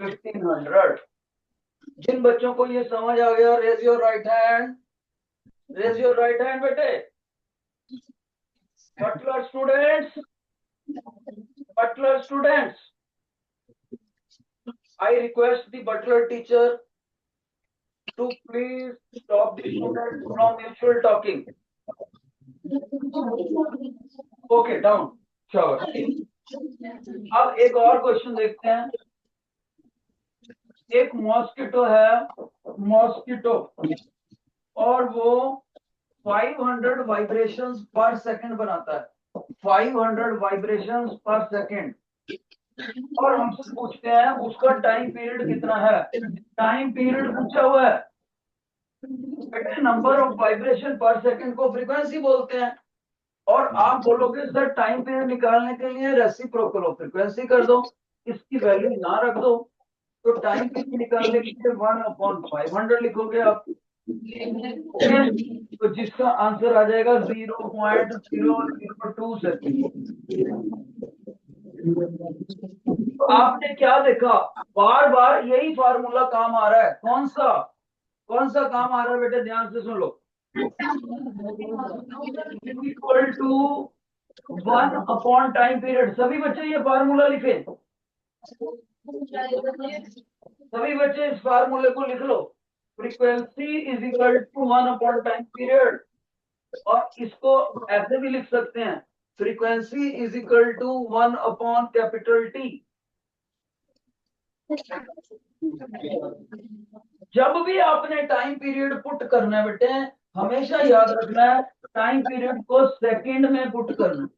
1500। जिन बच्चों को ये समझ आ गया raise your right hand, raise your right hand बेटे। Butler students, Butler students, I request the butler teacher to please stop the students from mutual talking. Okay, down. Shower. अब एक और क्वेश्चन देखते हैं। एक मॉस्किटो है, मॉस्किटो, और वो 500 वाइब्रेशंस पर सेकंड बनाता है, 500 वाइब्रेशंस पर सेकंड, और हमसे पूछते हैं उसका टाइम पीरियड कितना है। टाइम पीरियड पूछा हुआ है, नंबर ऑफ वाइब्रेशन पर सेकंड को फ्रीक्वेंसी बोलते हैं, और आप बोलोगे सर टाइम पीरियड निकालने के लिए रेसिप्रोकल ऑफ फ्रीक्वेंसी कर दो, इसकी वैल्यू ना रख दो, तो टाइम पीरियड निकालने के लिए 1/500 लिखोगे आप। तो जिसका आंसर आ जाएगा 0.002 सेकेंड। तो आपने क्या देखा, बार बार यही फार्मूला काम आ रहा है। कौन सा, कौन सा काम आ रहा है बेटे, ध्यान से सुन लो। Equal to 1 time period. सभी बच्चे ये फार्मूला लिखे, सभी बच्चे इस फार्मूले को लिख लो। Frequency is equal to 1 time period, और इसको ऐसे भी लिख सकते हैं, frequency is equal to 1/T। जब भी आपने टाइम पीरियड पुट करना है बेटे, हमेशा याद रखना है टाइम पीरियड को सेकंड में पुट करना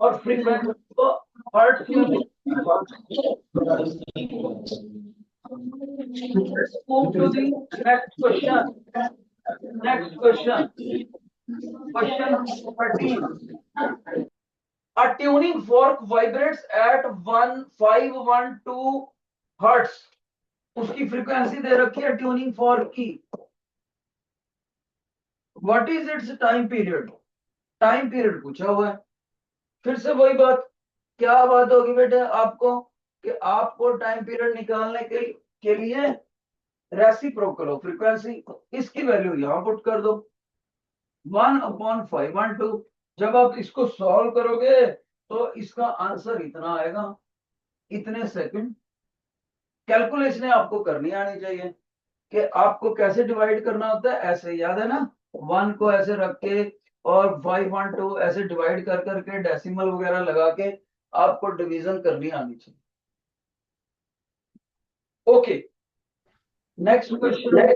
और फ्रीक्वेंसी को हर्ट्ज में पुट करना। Move to the next question. Next question. Question number 13. A tuning fork vibrates at 1512 hertz. उसकी फ्रीक्वेंसी दे रखी है ट्यूनिंग फॉर्क की। What is it's time period? Time period पूछा हुआ है। फिर से वही बात, क्या बात होगी बेटे आपको कि आपको टाइम पीरियड निकालने के लिए रेसिप्रोकल ऑफ फ्रीक्वेंसी, इसकी वैल्यू यहां पुट कर दो 1/512। जब आप इसको सॉल्व करोगे तो इसका आंसर इतना आएगा, इतने सेकंड। कैलकुलेशन आपको करनी आनी चाहिए कि आपको कैसे डिवाइड करना होता है। ऐसे याद है ना, 1 को ऐसे रख के और 512 ऐसे डिवाइड कर करके डेसिमल वगैरह लगा के आपको डिवीजन करनी आनी चाहिए। ओके, नेक्स्ट क्वेश्चन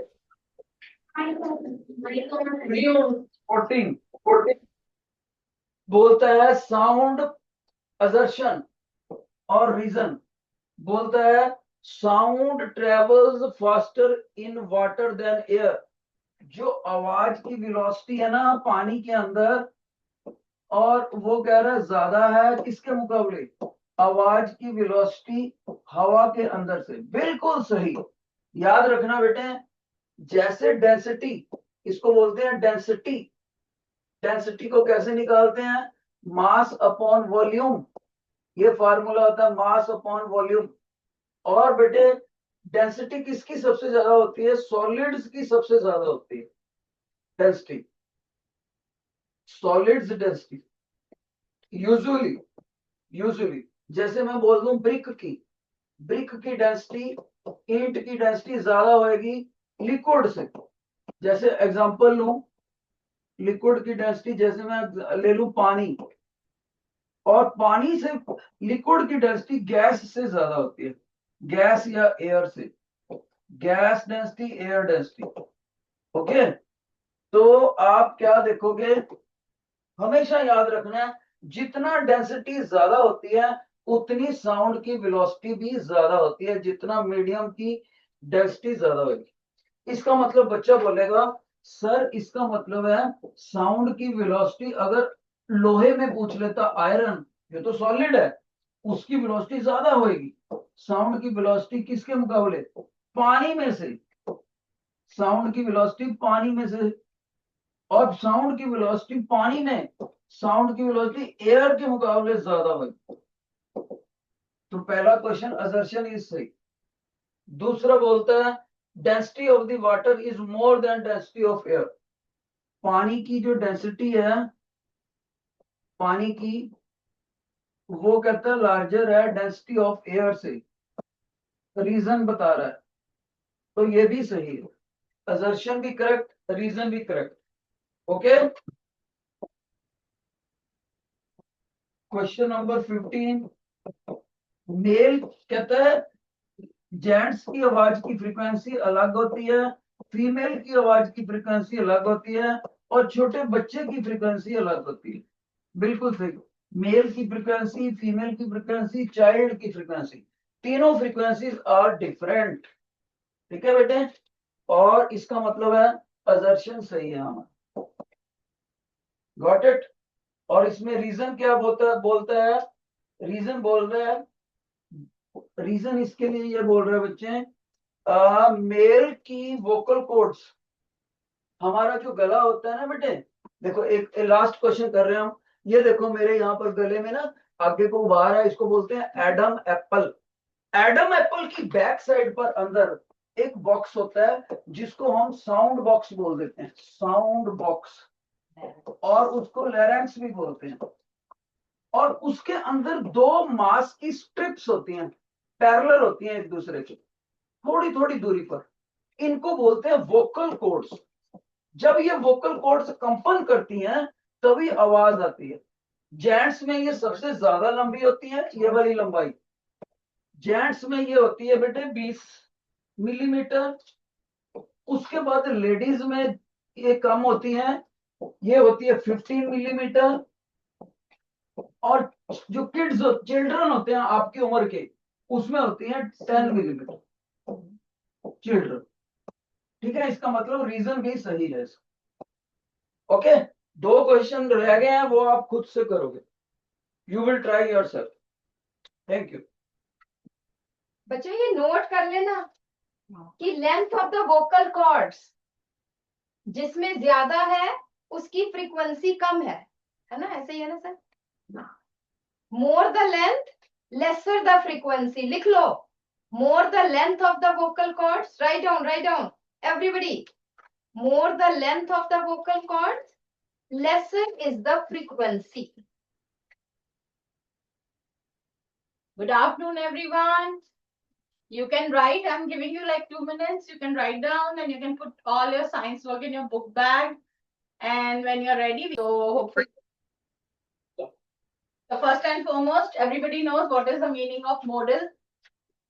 14 बोलता है साउंड असर्शन और रीजन। बोलता है sound travels faster in water than air. जो आवाज की वेलोसिटी है ना पानी के अंदर, और वो कह रहा है ज्यादा है किसके मुकाबले, आवाज की वेलोसिटी हवा के अंदर से। बिल्कुल सही, याद रखना बेटे, जैसे डेंसिटी, इसको बोलते हैं डेंसिटी। डेंसिटी को कैसे निकालते हैं, मास अपॉन वॉल्यूम, ये फार्मूला होता है मास अपॉन वॉल्यूम। और बेटे डेंसिटी किसकी सबसे ज्यादा होती है? सॉलिड्स की सबसे ज्यादा होती है density, solids density usually. Usually जैसे मैं बोल दूं ब्रिक की डेंसिटी, ईंट की डेंसिटी ज्यादा होगी लिक्विड से। जैसे एग्जांपल लूं लिक्विड की डेंसिटी, जैसे मैं ले लूं पानी, और पानी से लिक्विड की डेंसिटी गैस से ज्यादा होती है, गैस या एयर से, gas density air density. Okay, तो आप क्या देखोगे, हमेशा याद रखना है जितना डेंसिटी ज्यादा होती है उतनी साउंड की वेलोसिटी भी ज्यादा होती है, जितना मीडियम की डेंसिटी ज्यादा होगी। इसका मतलब बच्चा बोलेगा सर इसका मतलब है साउंड की वेलोसिटी अगर लोहे में पूछ लेता, आयरन ये तो सॉलिड है, उसकी वेलोसिटी ज्यादा होगी। साउंड की वेलोसिटी किसके मुकाबले? पानी में से, साउंड की वेलोसिटी पानी में से, और साउंड की वेलोसिटी पानी में, साउंड की वेलोसिटी एयर के मुकाबले ज्यादा होगी। तो पहला क्वेश्चन असर्शन इज सही। दूसरा बोलता है density of the water is more than density of air. पानी की जो डेंसिटी है, पानी की, वो कहता है लार्जर है डेंसिटी ऑफ एयर से। रीजन बता रहा है, तो ये भी सही है। असर्शन भी करेक्ट, रीजन भी correct. Okay, question number 15। Male कहता है जेंट्स की आवाज की फ्रीक्वेंसी अलग होती है, फीमेल की आवाज की फ्रीक्वेंसी अलग होती है, और छोटे बच्चे की फ्रीक्वेंसी अलग होती है। बिल्कुल सही। मेल की फ्रीक्वेंसी, फीमेल की फ्रीक्वेंसी, चाइल्ड की फ्रीक्वेंसी, तीनों फ्रीक्वेंसीज आर डिफरेंट। ठीक है बेटे, और इसका मतलब है असर्शन सही है हमारा। Got it. और इसमें रीजन क्या बोलता है, रीजन बोल रहा है, रीजन इसके लिए ये बोल रहे हैं बच्चे, मेल की वोकल कॉर्ड्स, हमारा जो गला होता है ना बेटे, देखो एक लास्ट क्वेश्चन कर रहे हैं हम। ये देखो मेरे यहाँ पर गले में ना आगे को उभार है, इसको बोलते हैं एडम एप्पल। एडम एप्पल की बैक साइड पर अंदर एक बॉक्स होता है जिसको हम साउंड बॉक्स बोल देते हैं, साउंड बॉक्स, और उसको लैरेंक्स भी बोलते हैं। और उसके अंदर दो मांस की स्ट्रिप्स होती हैं, पैरेलल होती हैं एक दूसरे के, थोड़ी थोड़ी दूरी पर। इनको बोलते हैं वोकल कॉर्ड्स। जब ये वोकल कॉर्ड्स कंपन करती हैं तभी आवाज आती है। जेंट्स में ये सबसे ज्यादा लंबी होती है, ये वाली लंबाई जेंट्स में ये होती है बेटे 20 मिलीमीटर। उसके बाद लेडीज में ये कम होती है, ये होती है 15 मिलीमीटर। और जो किड्स चिल्ड्रन होते हैं आपकी उम्र के, उसमें होती है 10 मिलीमीटर चिल्ड्रन। ठीक है, इसका मतलब रीजन भी सही है। ओके, दो क्वेश्चन रह गए हैं, वो आप खुद से करोगे। You will try your self. Thank you.
बच्चों ये नोट कर लेना कि length of the vocal chords जिसमें ज्यादा है उसकी फ्रीक्वेंसी कम है ना? ऐसे ही है ना sir? More the length lesser the frequency. लिख लो, more the length of the vocal cords, right down everybody, more the length of the vocal cords lesser is the frequency. Good afternoon everyone. You can write, I'm giving you like 2 minutes, you can write down and you can put all your science work in your book bag, and when you're ready, so hopefully, so first and foremost, everybody knows what is the meaning of modal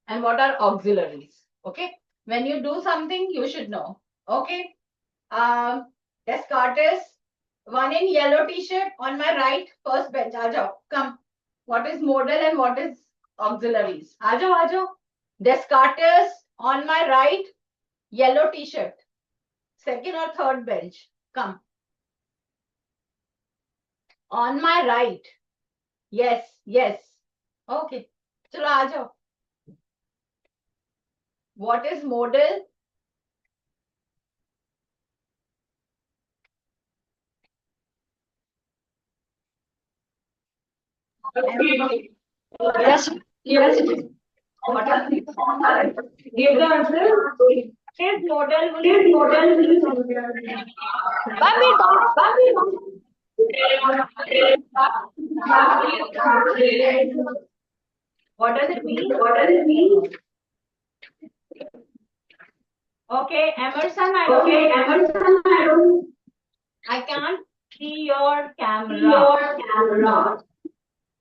and what are auxiliaries. Okay, when you do something you should know. Okay, Descartes, one in yellow t-shirt on my right, first bench, aajao, come. What is modal and what is auxiliaries? Aajao. Descartes on my right, yellow t-shirt, second or third bench, come. On my right, yes. Okay, chalo aajao. What is modal?
Yes.
What are these?
Give the answer.
This model will what does it mean?
What does it mean?
Okay, Emerson,
Okay, Emerson,
I can't see your camera.
your camera.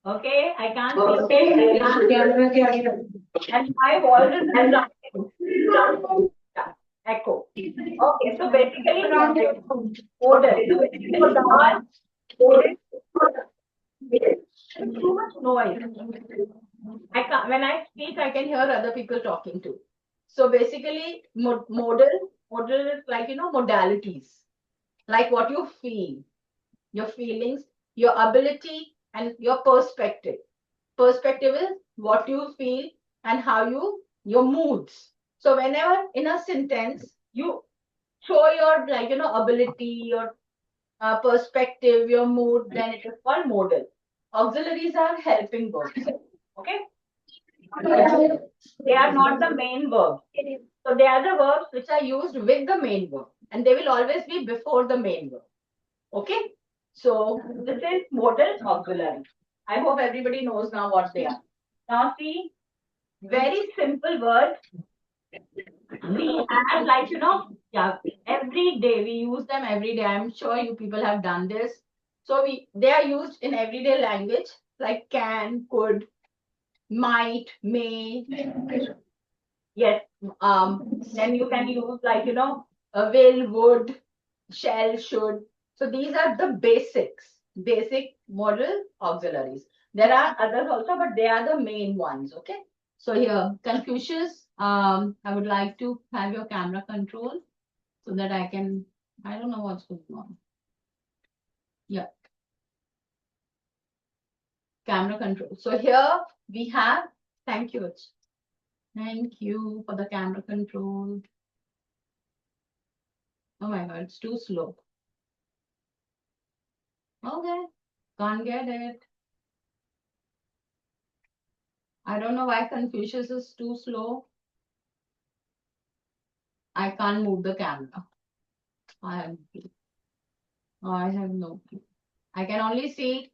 Okay, I can't
Okay,
see. And my voice is echo. Okay, so basically model. Too much noise. I can't, when I speak, I can hear other people talking too. So basically, model is like, modalities, like what you feel, your feelings, your ability, and your perspective. Perspective is what you feel and how your moods. So whenever in a sentence you show your ability, your perspective, your mood, then it is called modal. Auxiliaries are helping verbs. Okay. They are not the main verb. So they are the verbs which are used with the main verb, and they will always be before the main verb. Okay. So this is modal auxiliary. I hope everybody knows now what they are. Now see, very simple word. We have every day we use them every day. I'm sure you people have done this. So they are used in everyday language like can, could, might, may. Yes. Then you can use will, would, shall, should. So these are the basic modal auxiliaries. There are others also, but they are the main ones. Okay. So here, Confucius, I would like to have your camera control so that I don't know what's going on. Yeah. Camera control. So here we have, thank you. Thank you for the camera control. Oh my God, it's too slow. Okay, can't get it. I don't know why Confucius is too slow. I can't move the camera. I have no clue. I can only see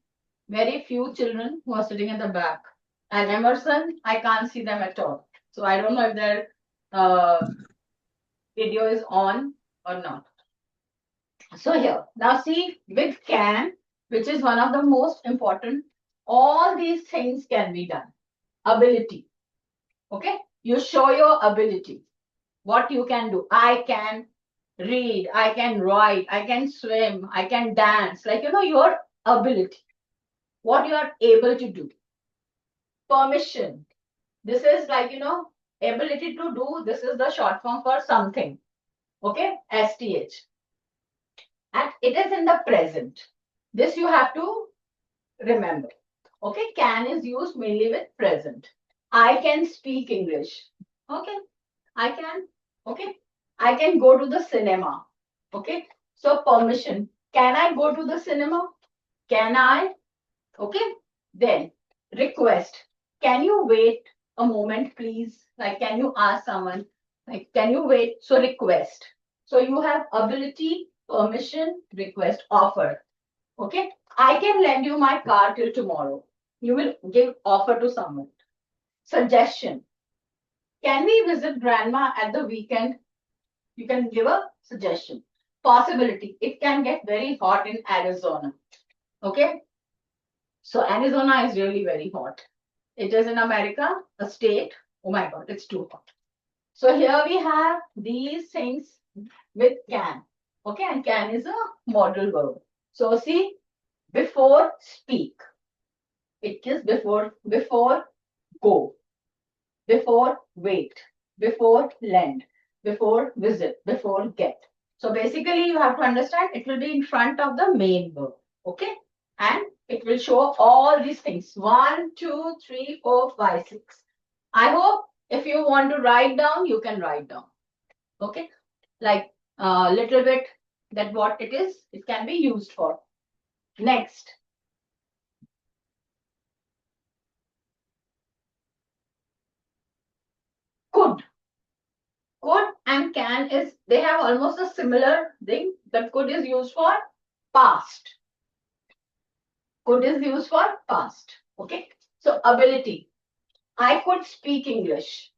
very few children who are sitting at the back. And Emerson, I can't see them at all. So I don't know if their video is on or not. So here, now see with can, which is one of the most important, all these things can be done. Ability. Okay, you show your ability. What you can do. I can read, I can write, I can swim, I can dance. Like, your ability. What you are able to do. Permission. This is like, ability to do. This is the short form for something. Okay, STH. And it is in the present. This you have to remember. Okay, can is used mainly with present. I can speak English. Okay, I can. Okay, I can go to the cinema. Okay, so permission. Can I go to the cinema? Can I? Okay, then request. Can you wait a moment, please? Like, can you ask someone? Like, can you wait? So request. So you have ability, permission, request, offer. Okay, I can lend you my car till tomorrow. You will give offer to someone. Suggestion. Can we visit grandma at the weekend? You can give a suggestion. Possibility. It can get very hot in Arizona. Okay. So Arizona is really very hot. It is in America, a state. Oh my God, it's too hot. So here we have these things with can. Okay, and can is a modal verb. So see, before speak. It is before go, before wait, before lend, before visit, before get. So basically you have to understand it will be in front of the main verb. Okay, and it will show all these things. 1, 2, 3, 4, 5, 6. I hope if you want to write down, you can write down. Okay, like a little bit that what it is, it can be used for. Next.
could. Could and can is, they have almost a similar thing. The could is used for past. Could is used for past. Okay. So ability. I could speak English.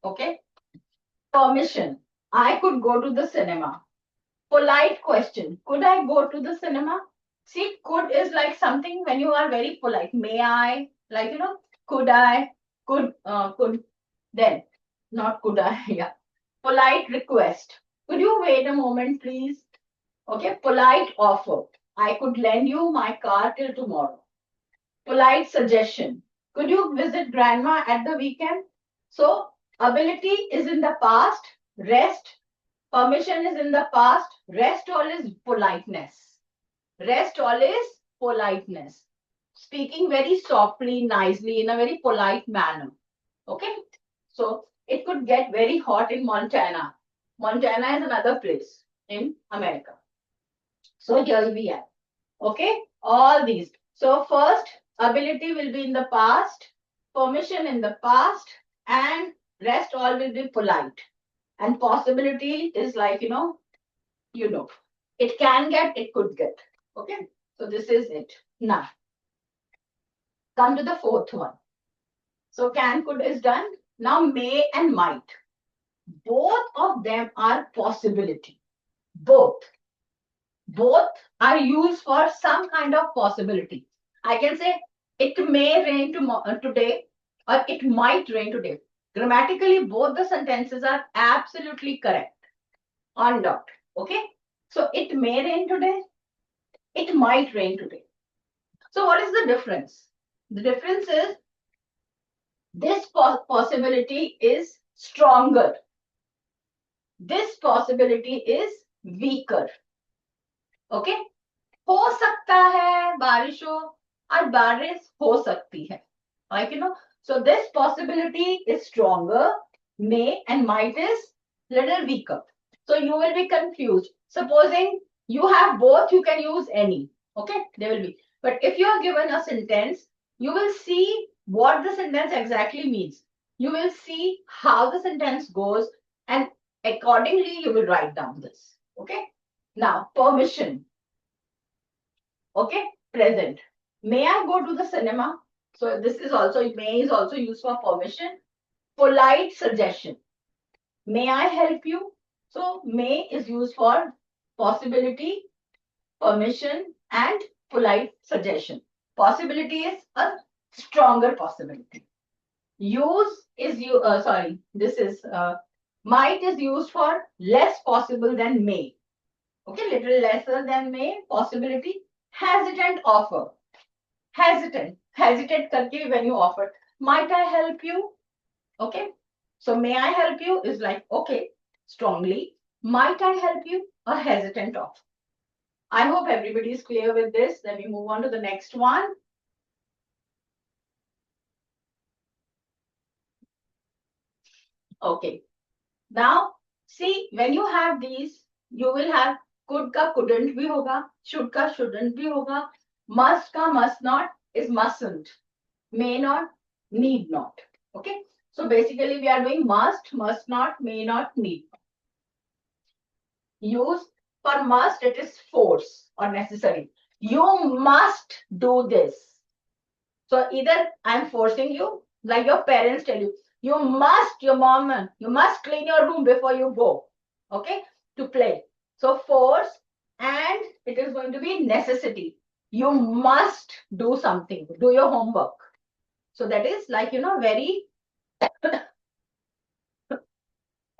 Okay. Permission. I could go to the cinema. Polite question. Could I go to the cinema? See, could is like something when you are very polite. May I? Like, could I? Could. Then, not could I. Yeah. Polite request. Could you wait a moment, please? Okay. Polite offer. I could lend you my car till tomorrow. Polite suggestion. Could you visit grandma at the weekend? So, ability is in the past. Rest. Permission is in the past. Rest all is politeness. Rest all is politeness. Speaking very softly, nicely, in a very polite manner. Okay? So it could get very hot in Montana. Montana is another place in America. So here we are. Okay? All these. So first, ability will be in the past, permission in the past, and rest all will be polite. And possibility is like, it can get, it could get. Okay. So this is it. Now, come to the fourth one. So can, could is done. Now may and might. Both of them are possibility. Both. Both are used for some kind of possibility. I can say it may rain today or it might rain today. Grammatically, both the sentences are absolutely correct. On dot. Okay. So it may rain today. It might rain today. So what is the difference? The difference is this possibility is stronger. This possibility is weaker. Okay? हो सकता है बारिश हो और बारिश हो सकती है. Like, so this possibility is stronger. May and might is little weaker. So you will be confused. Supposing you have both, you can use any. Okay? There will be. But if you are given a sentence, you will see what the sentence exactly means. You will see how the sentence goes, and accordingly, you will write down this. Okay? Now, permission. Okay? Present. May I go to the cinema? So this is also, may is also used for permission. Polite suggestion. May I help you? So may is used for possibility, permission, and polite suggestion. Possibility is a stronger possibility. Use is this is might is used for less possible than may. Okay, little lesser than may. Possibility. Hesitant offer. Hesitate karke when you offer. Might I help you? Okay. So may I help you is like, okay, strongly. Might I help you? A hesitant offer. I hope everybody is clear with this. Then we move on to the next one. Okay. Now, see, when you have these, you will have could ka couldn't bhi hoga, should ka shouldn't bhi hoga, must ka must not is mustn't, may not, need not. Okay. So basically, we are doing must not, may not, need. Use for must, it is force or necessary. You must do this. So either I'm forcing you, like your parents tell you, your mom, you must clean your room before you go, okay, to play. So force, and it is going to be necessity. You must do something, do your homework. So that is like, very,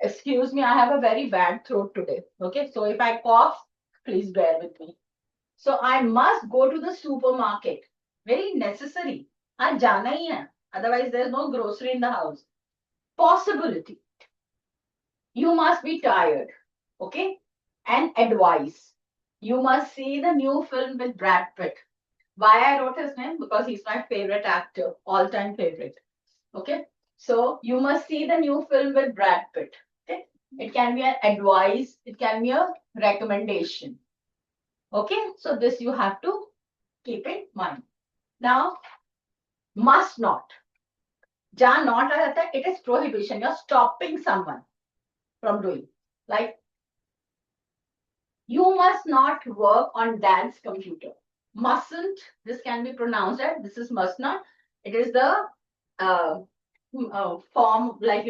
excuse me, I have a very bad throat today. Okay, so if I cough, please bear with me. So I must go to the supermarket. Very necessary. I jana hi hai. Otherwise, there's no grocery in the house. Possibility. You must be tired. Okay? And advice. You must see the new film with Brad Pitt. Why I wrote his name? Because he's my favorite actor. All-time favorite. Okay? So you must see the new film with Brad Pitt. Okay? It can be an advice. It can be a recommendation. Okay? So this you have to keep in mind. Now, must not. जहाँ not आ जाता है, it is prohibition. You're stopping someone from doing. Like, you must not work on dad's computer. Mustn't, this can be pronounced as, this is must not. It is the form, like,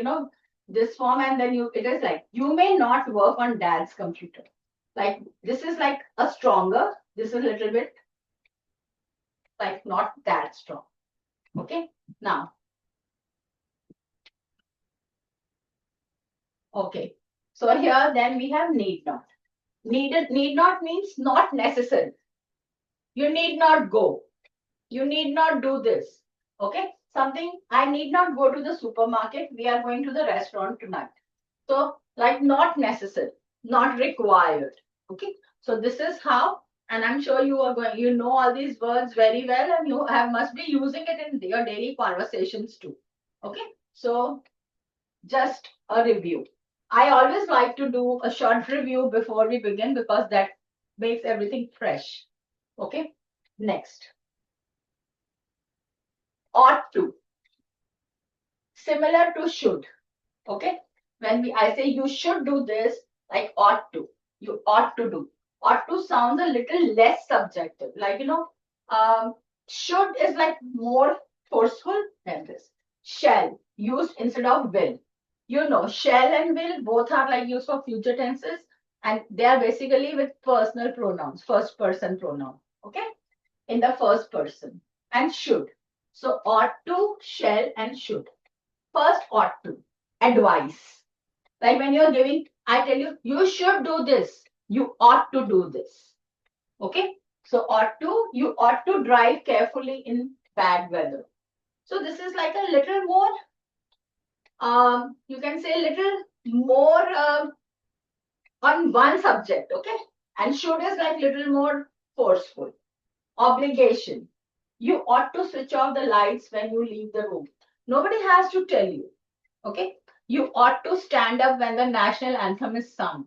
this form, and then it is like, you may not work on dad's computer. Like, this is like a stronger, this is a little bit like not that strong. Okay, now. Okay, so here then we have need not. Need not means not necessary. You need not go. You need not do this. Okay, something, I need not go to the supermarket. We are going to the restaurant tonight. So, like, not necessary, not required. Okay, so this is how, and I'm sure you are going, you know all these words very well, and you must be using it in your daily conversations too. Okay, so just a review. I always like to do a short review before we begin because that makes everything fresh. Okay, next. Ought to. Similar to should. Okay, when I say you should do this, like ought to, you ought to do. Ought to sounds a little less subjective. Like, should is like more forceful than this. Shall, used instead of will. Shall and will both are like used for future tenses, and they are basically with personal pronouns, first person pronoun. Okay, in the first person. And should. So ought to, shall, and should. First, ought to. Advice. Like when you're giving, I tell you, you should do this. You ought to do this. Okay. So ought to, you ought to drive carefully in bad weather. So this is like a little more, you can say a little more on one subject. Okay. And should is like little more forceful. Obligation. You ought to switch off the lights when you leave the room. Nobody has to tell you. Okay. You ought to stand up when the national anthem is sung.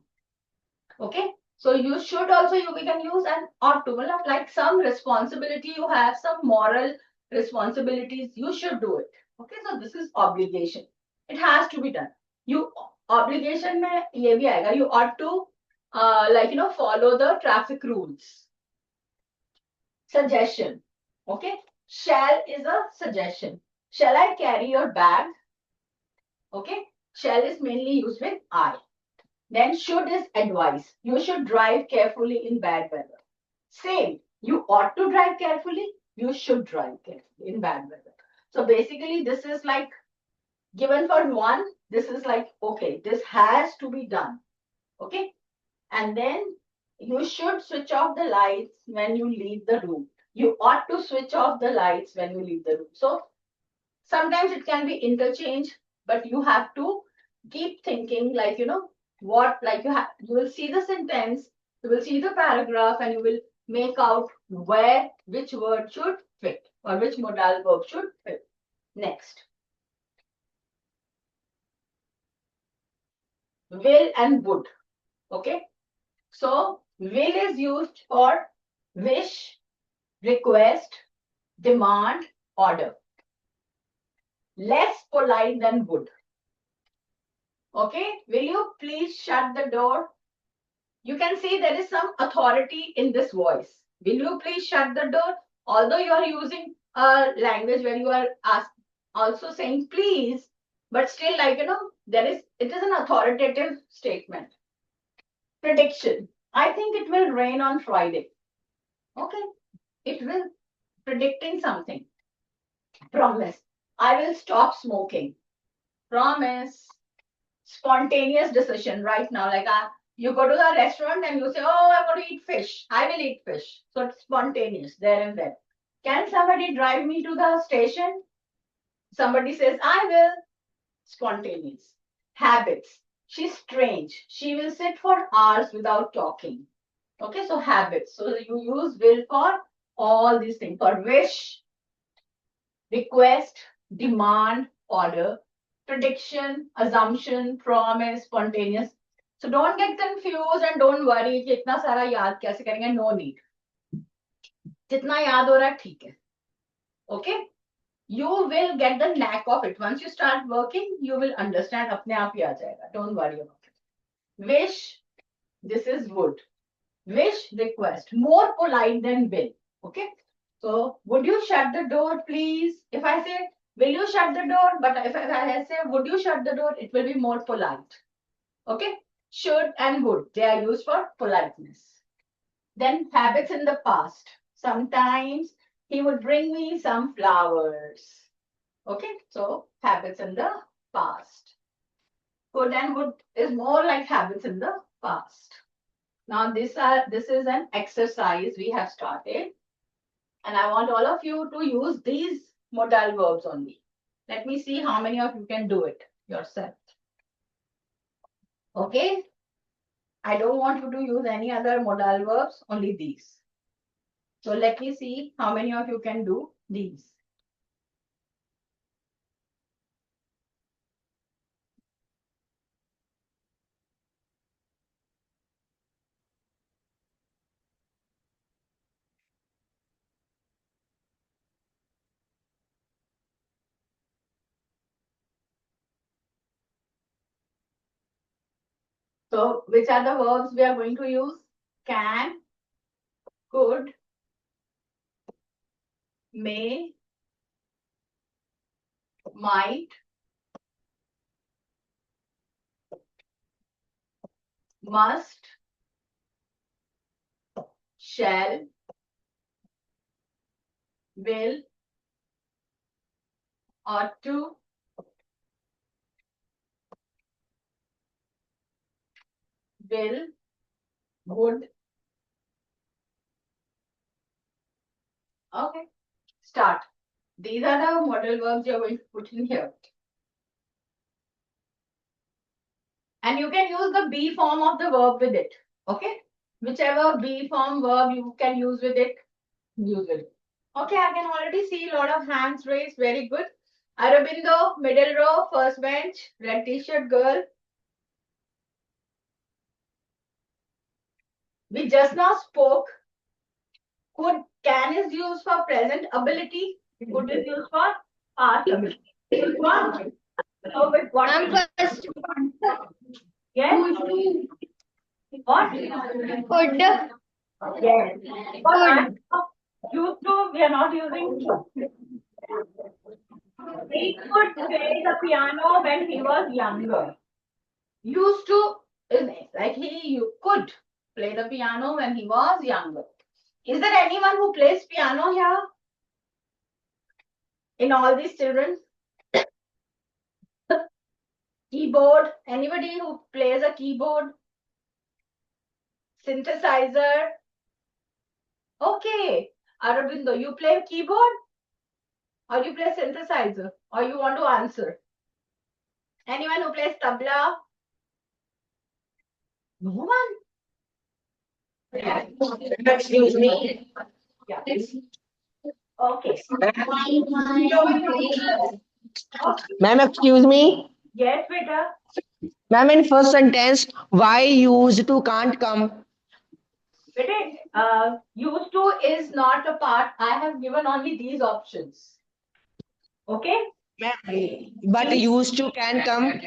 Okay. So you should also, we can use an ought to, like some responsibility you have, some moral responsibilities, you should do it. Okay. So this is obligation. It has to be done. You obligation mein ye bhi aayega. You ought to follow the traffic rules. Suggestion. Okay. Shall is a suggestion. Shall I carry your bag? Okay. Shall is mainly used with I. Then should is advice. You should drive carefully in bad weather. Same. You ought to drive carefully. You should drive carefully in bad weather. So basically, this is like given for one. This is like, okay, this has to be done. Okay. And then you should switch off the lights when you leave the room. You ought to switch off the lights when you leave the room. So sometimes it can be interchange, but you have to keep thinking like, what, like you will see the sentence, you will see the paragraph, and you will make out where which word should fit or which modal verb should fit. Next. Will and would. Okay. So will is used for wish, request, demand, order. Less polite than would. Okay, will you please shut the door? You can see there is some authority in this voice. Will you please shut the door? Although you are using a language where you are also saying please, but still, it is an authoritative statement. Prediction. I think it will rain on Friday. Okay, it will. Predicting something. Promise. I will stop smoking. Promise. Spontaneous decision right now. Like you go to the restaurant and you say, oh, I want to eat fish. I will eat fish. So it's spontaneous there and then. Can somebody drive me to the station? Somebody says, I will. Spontaneous. Habits. She's strange. She will sit for hours without talking. Okay, so habits. So you use will for all these things. For wish, request, demand, order, prediction, assumption, promise, spontaneous. So don't get confused and don't worry कि इतना सारा याद कैसे करेंगे. No need. जितना याद हो रहा है ठीक है. Okay. you will get the knack of it. Once you start working, you will understand. अपने आप ही आ जाएगा. Don't worry about it. Wish, this is would. Wish, request, more polite than will. Okay. So, would you shut the door, please? If I say, will you shut the door? But if I say, would you shut the door? It will be more polite. Okay. Should and would, they are used for politeness. Then habits in the past. Sometimes he would bring me some flowers. Okay, so habits in the past. Could and would is more like habits in the past. Now this is an exercise we have started, and I want all of you to use these modal verbs only. Let me see how many of you can do it yourself. Okay, I don't want you to use any other modal verbs, only these. So let me see how many of you can do these. So which are the verbs we are going to use? Can, could, may, might, must, shall, will, ought to, will, would. Okay, start. These are the modal verbs you're going to put in here. And you can use the be form of the verb with it. Okay, whichever be form verb you can use with it, use it. Okay, I can already see a lot of hands raised. Very good. Arabindo, middle row, first bench, red t-shirt girl. We just now spoke. Could, can is used for present ability. Could is used for past ability. So with what?
First.
Yes. What?
Could.
Yes. But used to, we are not using. He could play the piano when he was younger. Used to is like you could play the piano when he was younger. Is there anyone who plays piano here? In all these children? Keyboard. Anybody who plays a keyboard? Synthesizer. Okay. Arabindo, you play keyboard? Or you play synthesizer? Or you want to answer? Anyone who plays tabla? No one. Yeah.
Excuse me.
Yeah. Okay.
Ma'am, excuse me.
Yes, beta.
Ma'am, in first sentence, why used to can't come?
Beta, used to is not a part. I have given only these options. Okay?
But used to can come.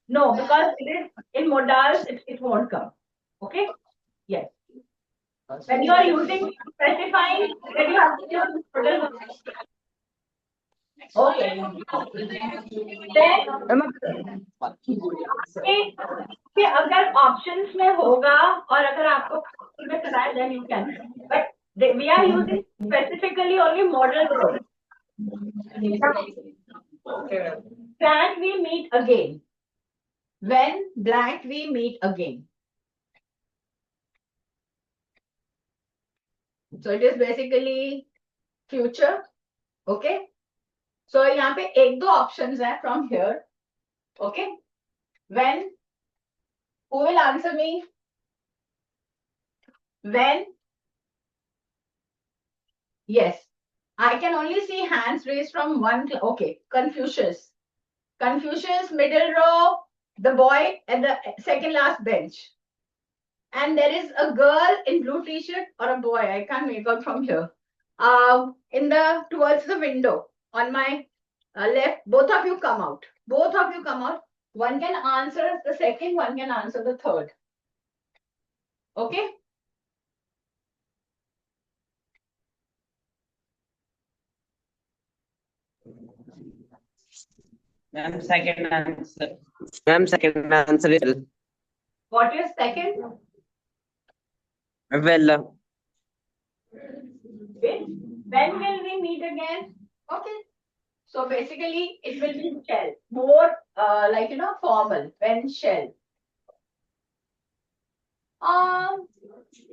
No, because it is in modals, it won't come. Okay? Yes. When you are using specifying, then you have to use modal. Okay. Then कि अगर options में होगा और अगर आपको में कराए then you can. But we are using specifically only modal verbs. Can we meet again? When blank we meet again. So it is basically future. Okay. So यहाँ पे एक दो options है from here. Okay. When? Who will answer me? When? Yes. I can only see hands raised from one. Okay. Confucius. Confucius, middle row, the boy at the second last bench. And there is a girl in blue t-shirt or a boy. I can't make out from here. Towards the window. On my left, both of you come out. Both of you come out. One can answer the second, one can answer the third. Okay?
Ma'am, second answer. Ma'am, second answer is
What is second?
well.
When will we meet again? Okay. So basically, it will be shall. More formal. When shall.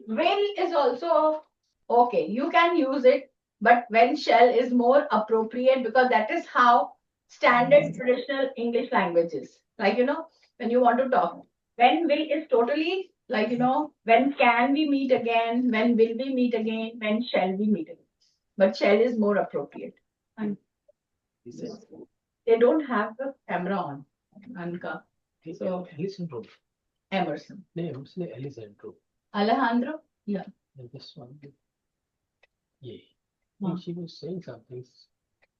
Will is also okay. You can use it, but when shall is more appropriate because that is how standard traditional English language is. When you want to talk. When will is totally when can we meet again? When will we meet again? When shall we meet again? But shall is more appropriate. They don't have the camera on, Anka. So Emerson. Alejandro? Yeah.
This one. Yeah.
Huh.
She was saying something.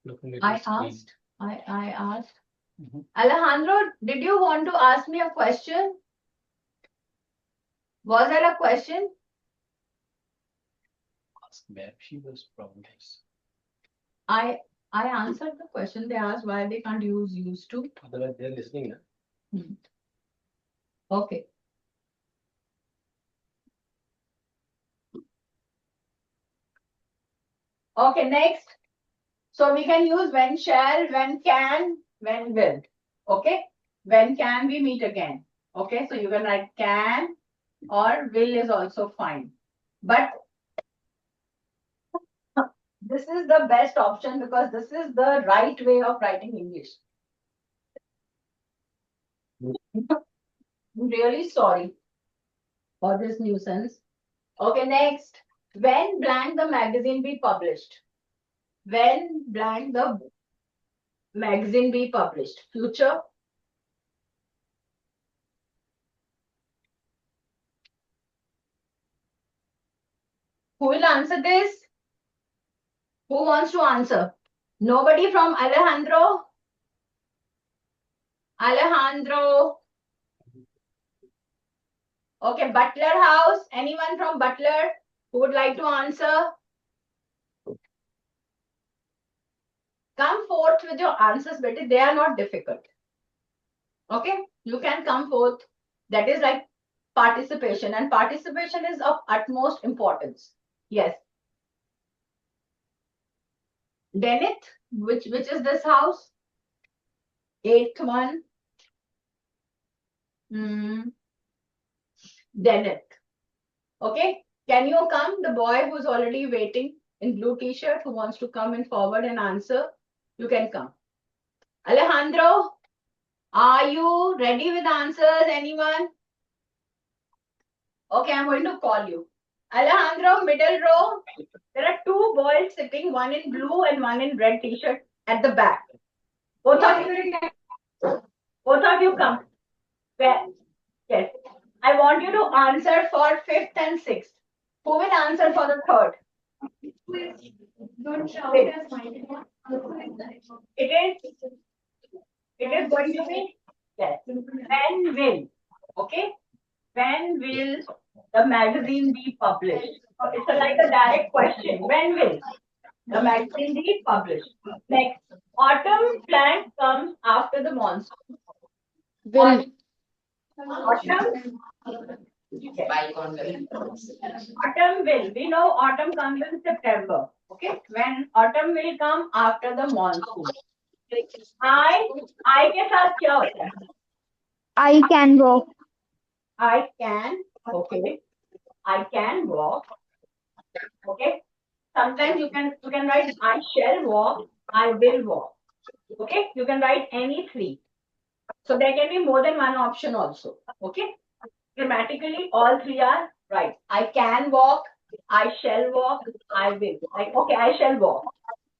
Looking at
I
the screen.
asked. I asked.
Mhm.
Alejandro, did you want to ask me a question? Was there a question?
Ask ma'am. She was probably.
I answered the question. They asked why they can't use used to.
Otherwise, they're listening. Huh?
Okay. Okay, next. So we can use when shall, when can, when will. Okay. When can we meet again? Okay. So you can write can or will is also fine. But this is the best option because this is the right way of writing English. I'm really sorry for this nuisance. Okay, next. When blank the magazine be published? When blank the magazine be published? Future. Who will answer this? Who wants to answer? Nobody from Alejandro? Alejandro. Okay, Butler House. Anyone from Butler who would like to answer? Come forth with your answers, but they are not difficult. Okay, you can come forth. That is like participation, and participation is of utmost importance. Yes. Deneth, which is this house? 8th one. Deneth. Okay, can you come? The boy who's already waiting in blue t-shirt who wants to come in forward and answer, you can come. Alejandro, are you ready with answers? Anyone? Okay, I'm going to call you. Alejandro, middle row. There are two boys sitting, one in blue and one in red t-shirt at the back. Both of you come. Well, yes. I want you to answer for 5th and 6th. Who will answer for the 3rd?
Don't shout as mine.
It is going to be yes. When will? Okay. When will the magazine be published? It's like a direct question. When will the magazine be published? Next, autumn plant comes after the monsoon.
Will.
Autumn. Yes. Autumn will. We know autumn comes in September. Okay. When autumn will come after the monsoon. I के साथ क्या होता है?
I can walk.
I can. Okay. I can walk. Okay. Sometimes you can write I shall walk. I will walk. Okay. You can write any three. So there can be more than one option also. Okay. Grammatically, all three are right. I can walk. I shall walk. I will. Okay. I shall walk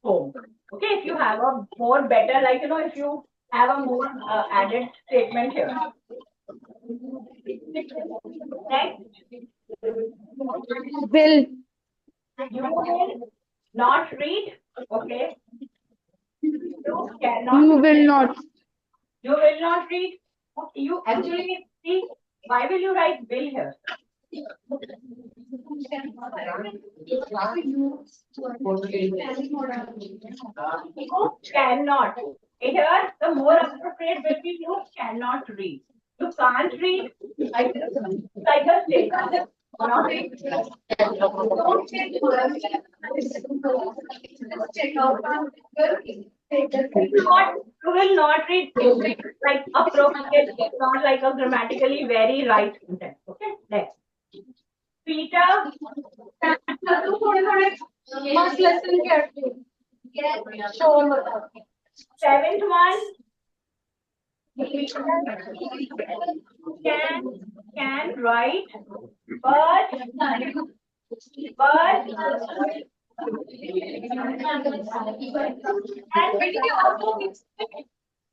home. Okay. If you have a more better, if you have a more added statement here. Next.
Will.
You will not read. Okay. You cannot.
You will not.
You will not read. You actually see. Why will you write will here? You cannot. Here, the more appropriate will be you cannot read. You can't read. Like a statement. Not read. You will not read like appropriate, not like a grammatically very right sentence. Okay, next. Peter. Seventh one. Can write, but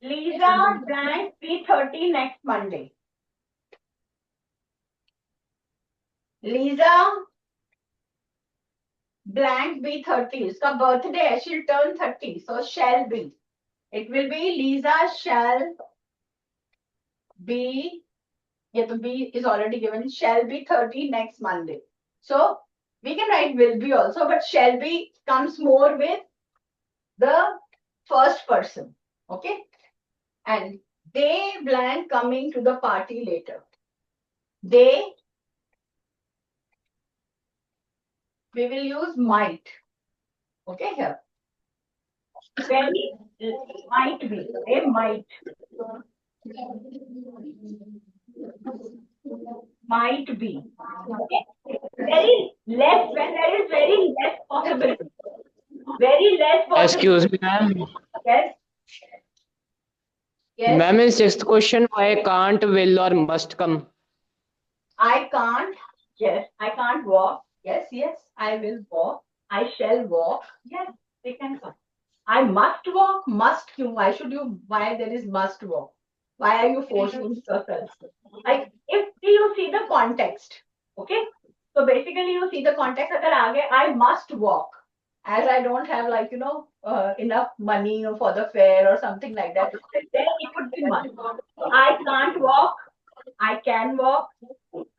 Lisa blank P30 next Monday. Lisa blank B30. Her birthday, she'll turn 30. So shall be. It will be Lisa shall be. Yeah, the B is already given. Shall be 30 next Monday. So we can write will be also, but shall be comes more with the first person. Okay. And they blank coming to the party later. They, we will use might. Okay, here. Very might be. They might. Might be. Okay. Very less, when there is very less possibility. Very less possibility.
Excuse me, ma'am.
Yes. Yes.
Ma'am, in sixth question, why can't, will, or must come?
I can't. Yes, I can't walk. Yes, yes, I will walk. I shall walk. Yes, they can come. I must walk. Must you? Why should you? Why there is must walk? Why are you forcing yourself? Like if you see the context, okay. So basically, you see the context. अगर आगे I must walk, as I don't have like enough money for the fare or something like that. Then it would be must. So I can't walk. I can walk.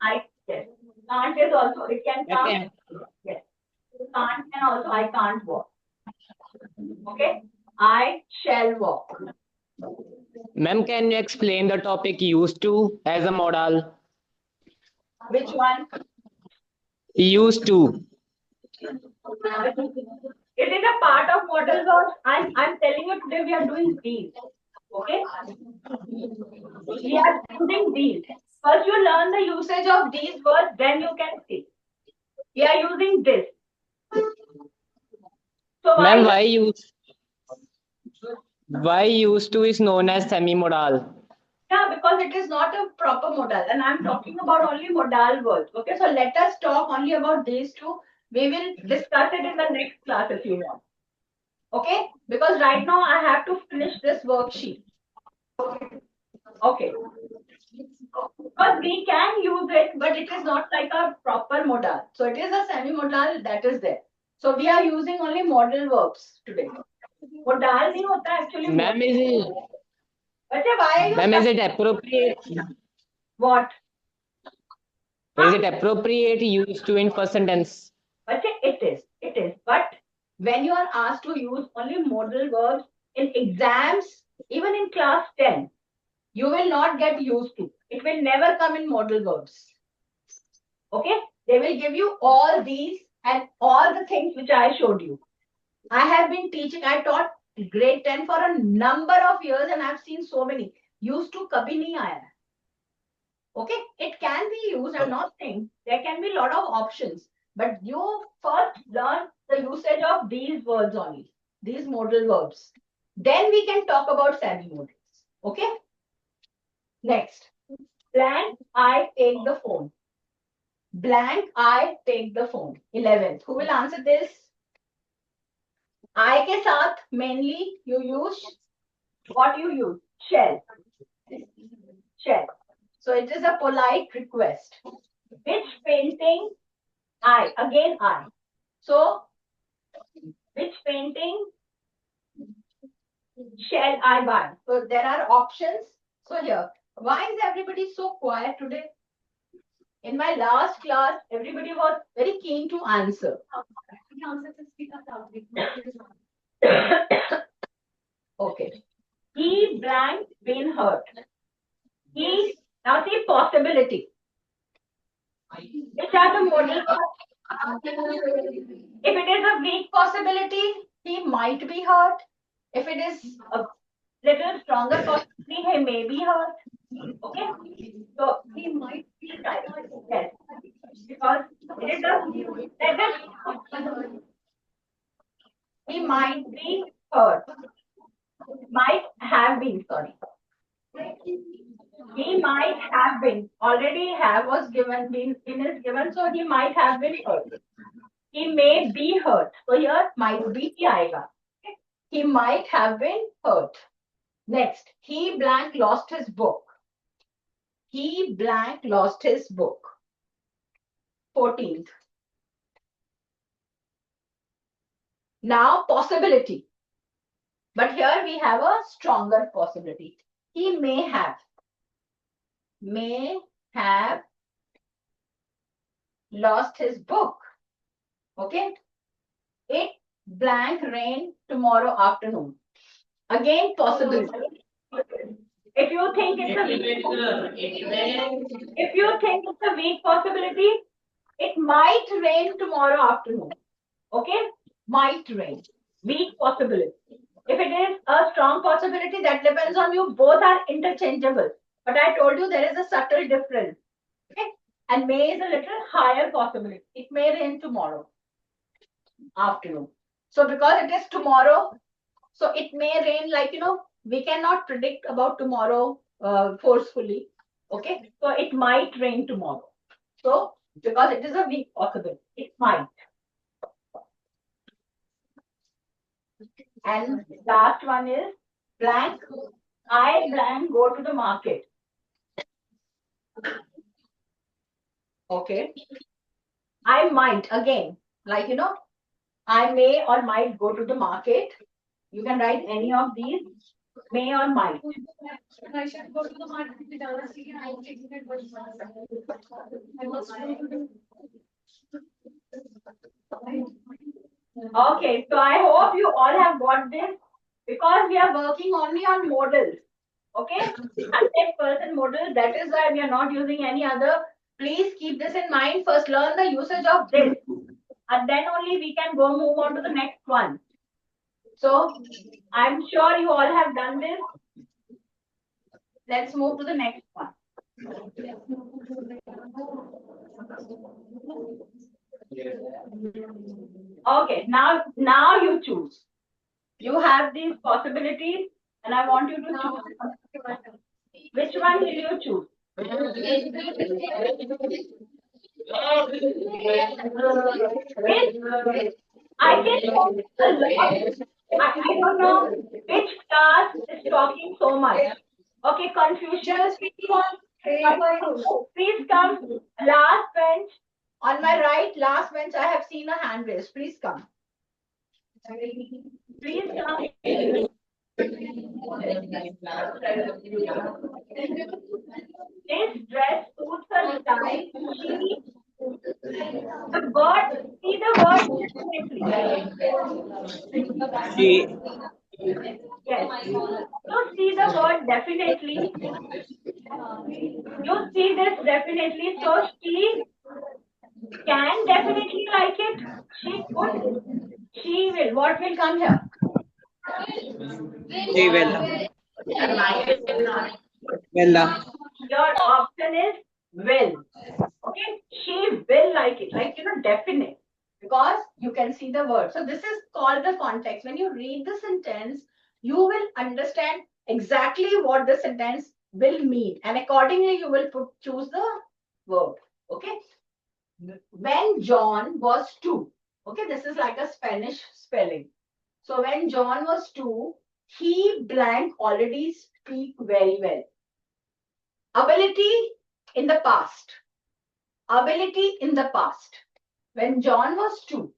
I yes. Can't is also it can come.
Okay.
Yes. Can't can also I can't walk. Okay. I shall walk.
Ma'am, can you explain the topic used to as a modal?
Which one?
Used to.
It is a part of modal verbs. I'm telling you today we are doing these. Okay. We are using these. First you learn the usage of these words, then you can see. We are using this. So
Ma'am, why used to is known as semi-modal?
Yeah, because it is not a proper modal, and I'm talking about only modal words. Okay, so let us talk only about these two. We will discuss it in the next class if you want. Okay, because right now I have to finish this worksheet. Okay. Because we can use it, but it is not like a proper modal. So it is a semi-modal that is there. So we are using only modal verbs today. Modal nahi hota actually.
Ma'am, is it appropriate?
What?
Is it appropriate used to in first sentence?
It is. But when you are asked to use only modal verbs in exams, even in class 10, you will not get used to. It will never come in modal verbs. Okay? They will give you all these and all the things which I showed you. I have been teaching, I taught grade 10 for a number of years and I've seen so many. Used to kabhi nahi aaya. Okay, it can be used. I'm not saying there can be a lot of options, but you first learn the usage of these words only, these modal verbs. Then we can talk about semi-modals. Okay. Next, blank, I take the phone. Blank, I take the phone. 11th. Who will answer this? I ke saath mainly you use what you use? Shall. Shall. So it is a polite request. Which painting? I. Again I. So which painting shall I buy? So there are options. So here, why is everybody so quiet today? In my last class, everybody was very keen to answer. Okay. He blank been hurt. He, now see possibility. Which are the models? If it is a weak possibility, he might be hurt. If it is a little stronger possibility, he may be hurt. Okay? So he might be right. Yes. Because it is let us, he might be hurt. Might have been, sorry. He might have been. Already have was given, been is given, so he might have been hurt. He may be hurt. So here might be aayega. He might have been hurt. Next, he blank lost his book. He blank lost his book. 14th. Now possibility. But here we have a stronger possibility. He may have lost his book. Okay. It blank rain tomorrow afternoon. Again, possibility. If you think it's a weak possibility, it might rain tomorrow afternoon. Okay? Might rain. Weak possibility. If it is a strong possibility, that depends on you. Both are interchangeable. But I told you there is a subtle difference. Okay? And may is a little higher possibility. It may rain tomorrow afternoon. So because it is tomorrow, so it may rain, like, we cannot predict about tomorrow forcefully. Okay? So it might rain tomorrow. So because it is a weak possibility, it might. And last one is blank. I blank go to the market. Okay. I might, again, like, I may or might go to the market. You can write any of these, may or might.
I should go to the market.
Okay, so I hope you all have got this, because we are working only on models. Okay, 100% model. That is why we are not using any other. Please keep this in mind. First, learn the usage of this, and then only we can go move on to the next one. So I'm sure you all have done this. Let's move to the next one. Okay, now you choose. You have these possibilities, and I want you to choose. Which one will you choose? I don't know which class is talking so much. Okay, Confucius, please come. Last bench. On my right, last bench, I have seen a hand raised. Please come. Please come. This dress suits her style. The word, see the word definitely. Yes. You see the word definitely. You see this definitely. So she can definitely like it. She could. She will. What will come here?
She will.
Your option is will. Okay, she will like it, like, definite, because you can see the word. So this is called the context. When you read the sentence, you will understand exactly what the sentence will mean, and accordingly you will choose the verb. Okay. When John was 2, okay, this is like a Spanish spelling. So when John was 2, he blank already speak very well. Ability in the past. Ability in the past. When John was 2,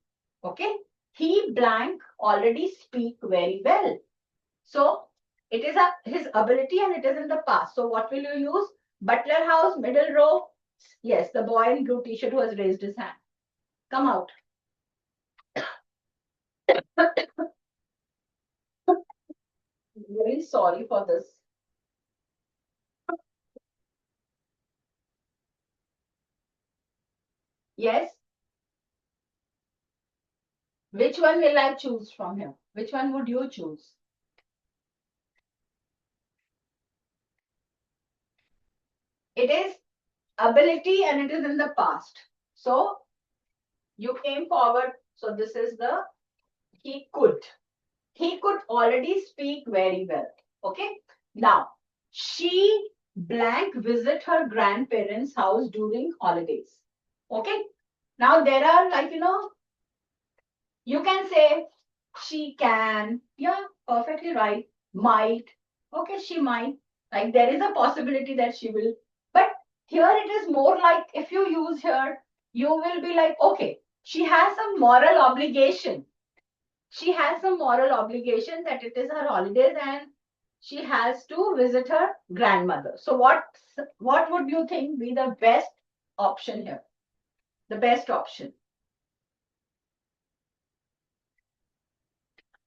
okay, he blank already speak very well. So it is his ability and it is in the past. So what will you use? Butler house, middle row. Yes, the boy in blue t-shirt who has raised his hand. Come out. Very sorry for this. Yes. Which one will I choose from here? Which one would you choose? It is ability and it is in the past. So you came forward. So this is the he could. He could already speak very well. Okay. Now, she blank visit her grandparents' house during holidays. Okay. Now there are like, you can say she can. Yeah, perfectly right. Might. Okay, she might. Like there is a possibility that she will. But here it is more like if you use here, you will be like, okay, she has some moral obligation. She has some moral obligation that it is her holidays and she has to visit her grandmother. So what would you think be the best option here? The best option.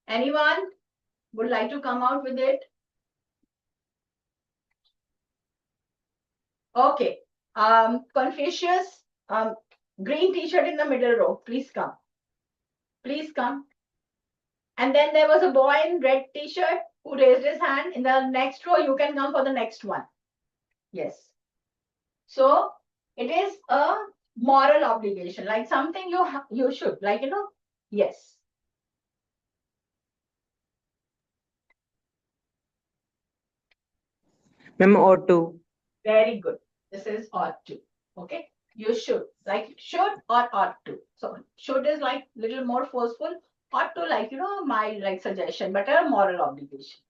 Anyone would like to come out with it? Okay. Confucius, green t-shirt in the middle row. Please come. Please come. And then there was a boy in red t-shirt who raised his hand. In the next row, you can come for the next one. Yes. So it is a moral obligation, like something you should, like, yes.
Ma'am, ought to.
Very good. This is ought to. Okay. You should, like should or ought to. So should is like little more forceful. Ought to like, my like suggestion, but a moral obligation.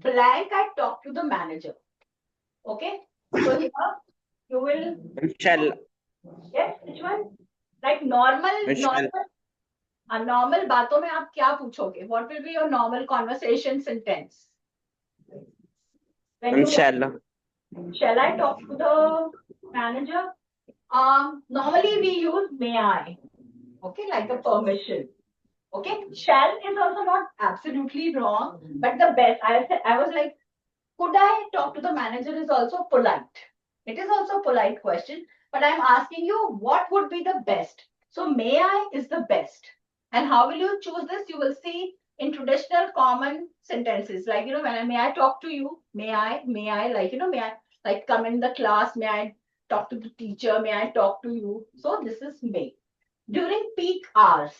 Blank, I talk to the manager. Okay. So here you will.
Shall.
Yes, which one? Like normal,
Shall.
normal बातों में आप क्या पूछोगे? What will be your normal conversation sentence? When you
Shall.
Shall I talk to the manager? Normally we use may I. Okay, like a permission. Okay, shall is also not absolutely wrong, but the best. I was like, could I talk to the manager is also polite. It is also a polite question, but I'm asking you what would be the best. So may I is the best. And how will you choose this? You will see in traditional common sentences, like, may I talk to you? May I, like, may I, like, come in the class? May I talk to the teacher? May I talk to you? So this is may. During peak hours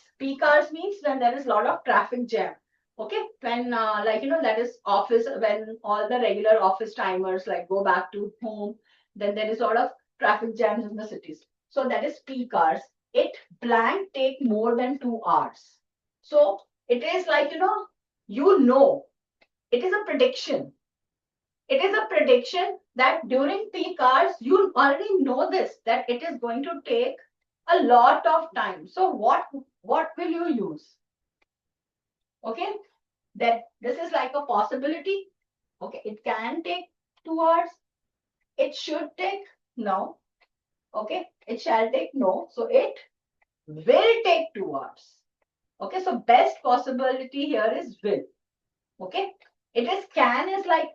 means when there is a lot of traffic jam. Okay, when that is office, when all the regular office timers like go back to home, then there is a lot of traffic jams in the cities. So that is peak hours. It blank take more than 2 hours. So it is like, it is a prediction. It is a prediction that during peak hours, you already know this, that it is going to take a lot of time. So what will you use? Okay, that this is like a possibility. Okay, it can take 2 hours. It should take no. Okay, it shall take no. So it will take 2 hours. Okay, so best possibility here is will. Okay, it is can is like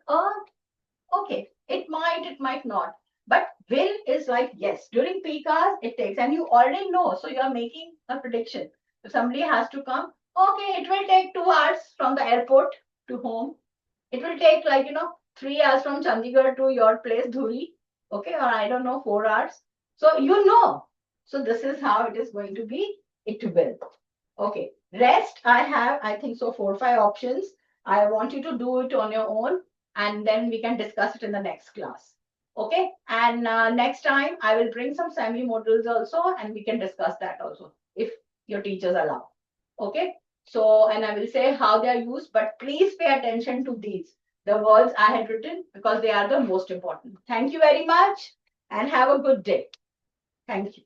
okay, it might not. But will is like yes, during peak hours it takes, and you already know. So you are making a prediction. If somebody has to come, okay, it will take 2 hours from the airport to home. It will take like 3 hours from Chandigarh to your place, Dhuri. Okay, or I don't know, 4 hours. So you know. So this is how it is going to be. It will. Okay. Rest, I have, I think so, 4 or 5 options. I want you to do it on your own, and then we can discuss it in the next class. Okay. And next time I will bring some semi models also, and we can discuss that also if your teachers allow. Okay. So, and I will say how they are used, but please pay attention to these, the words I had written, because they are the most important. Thank you very much and have a good day. Thank you.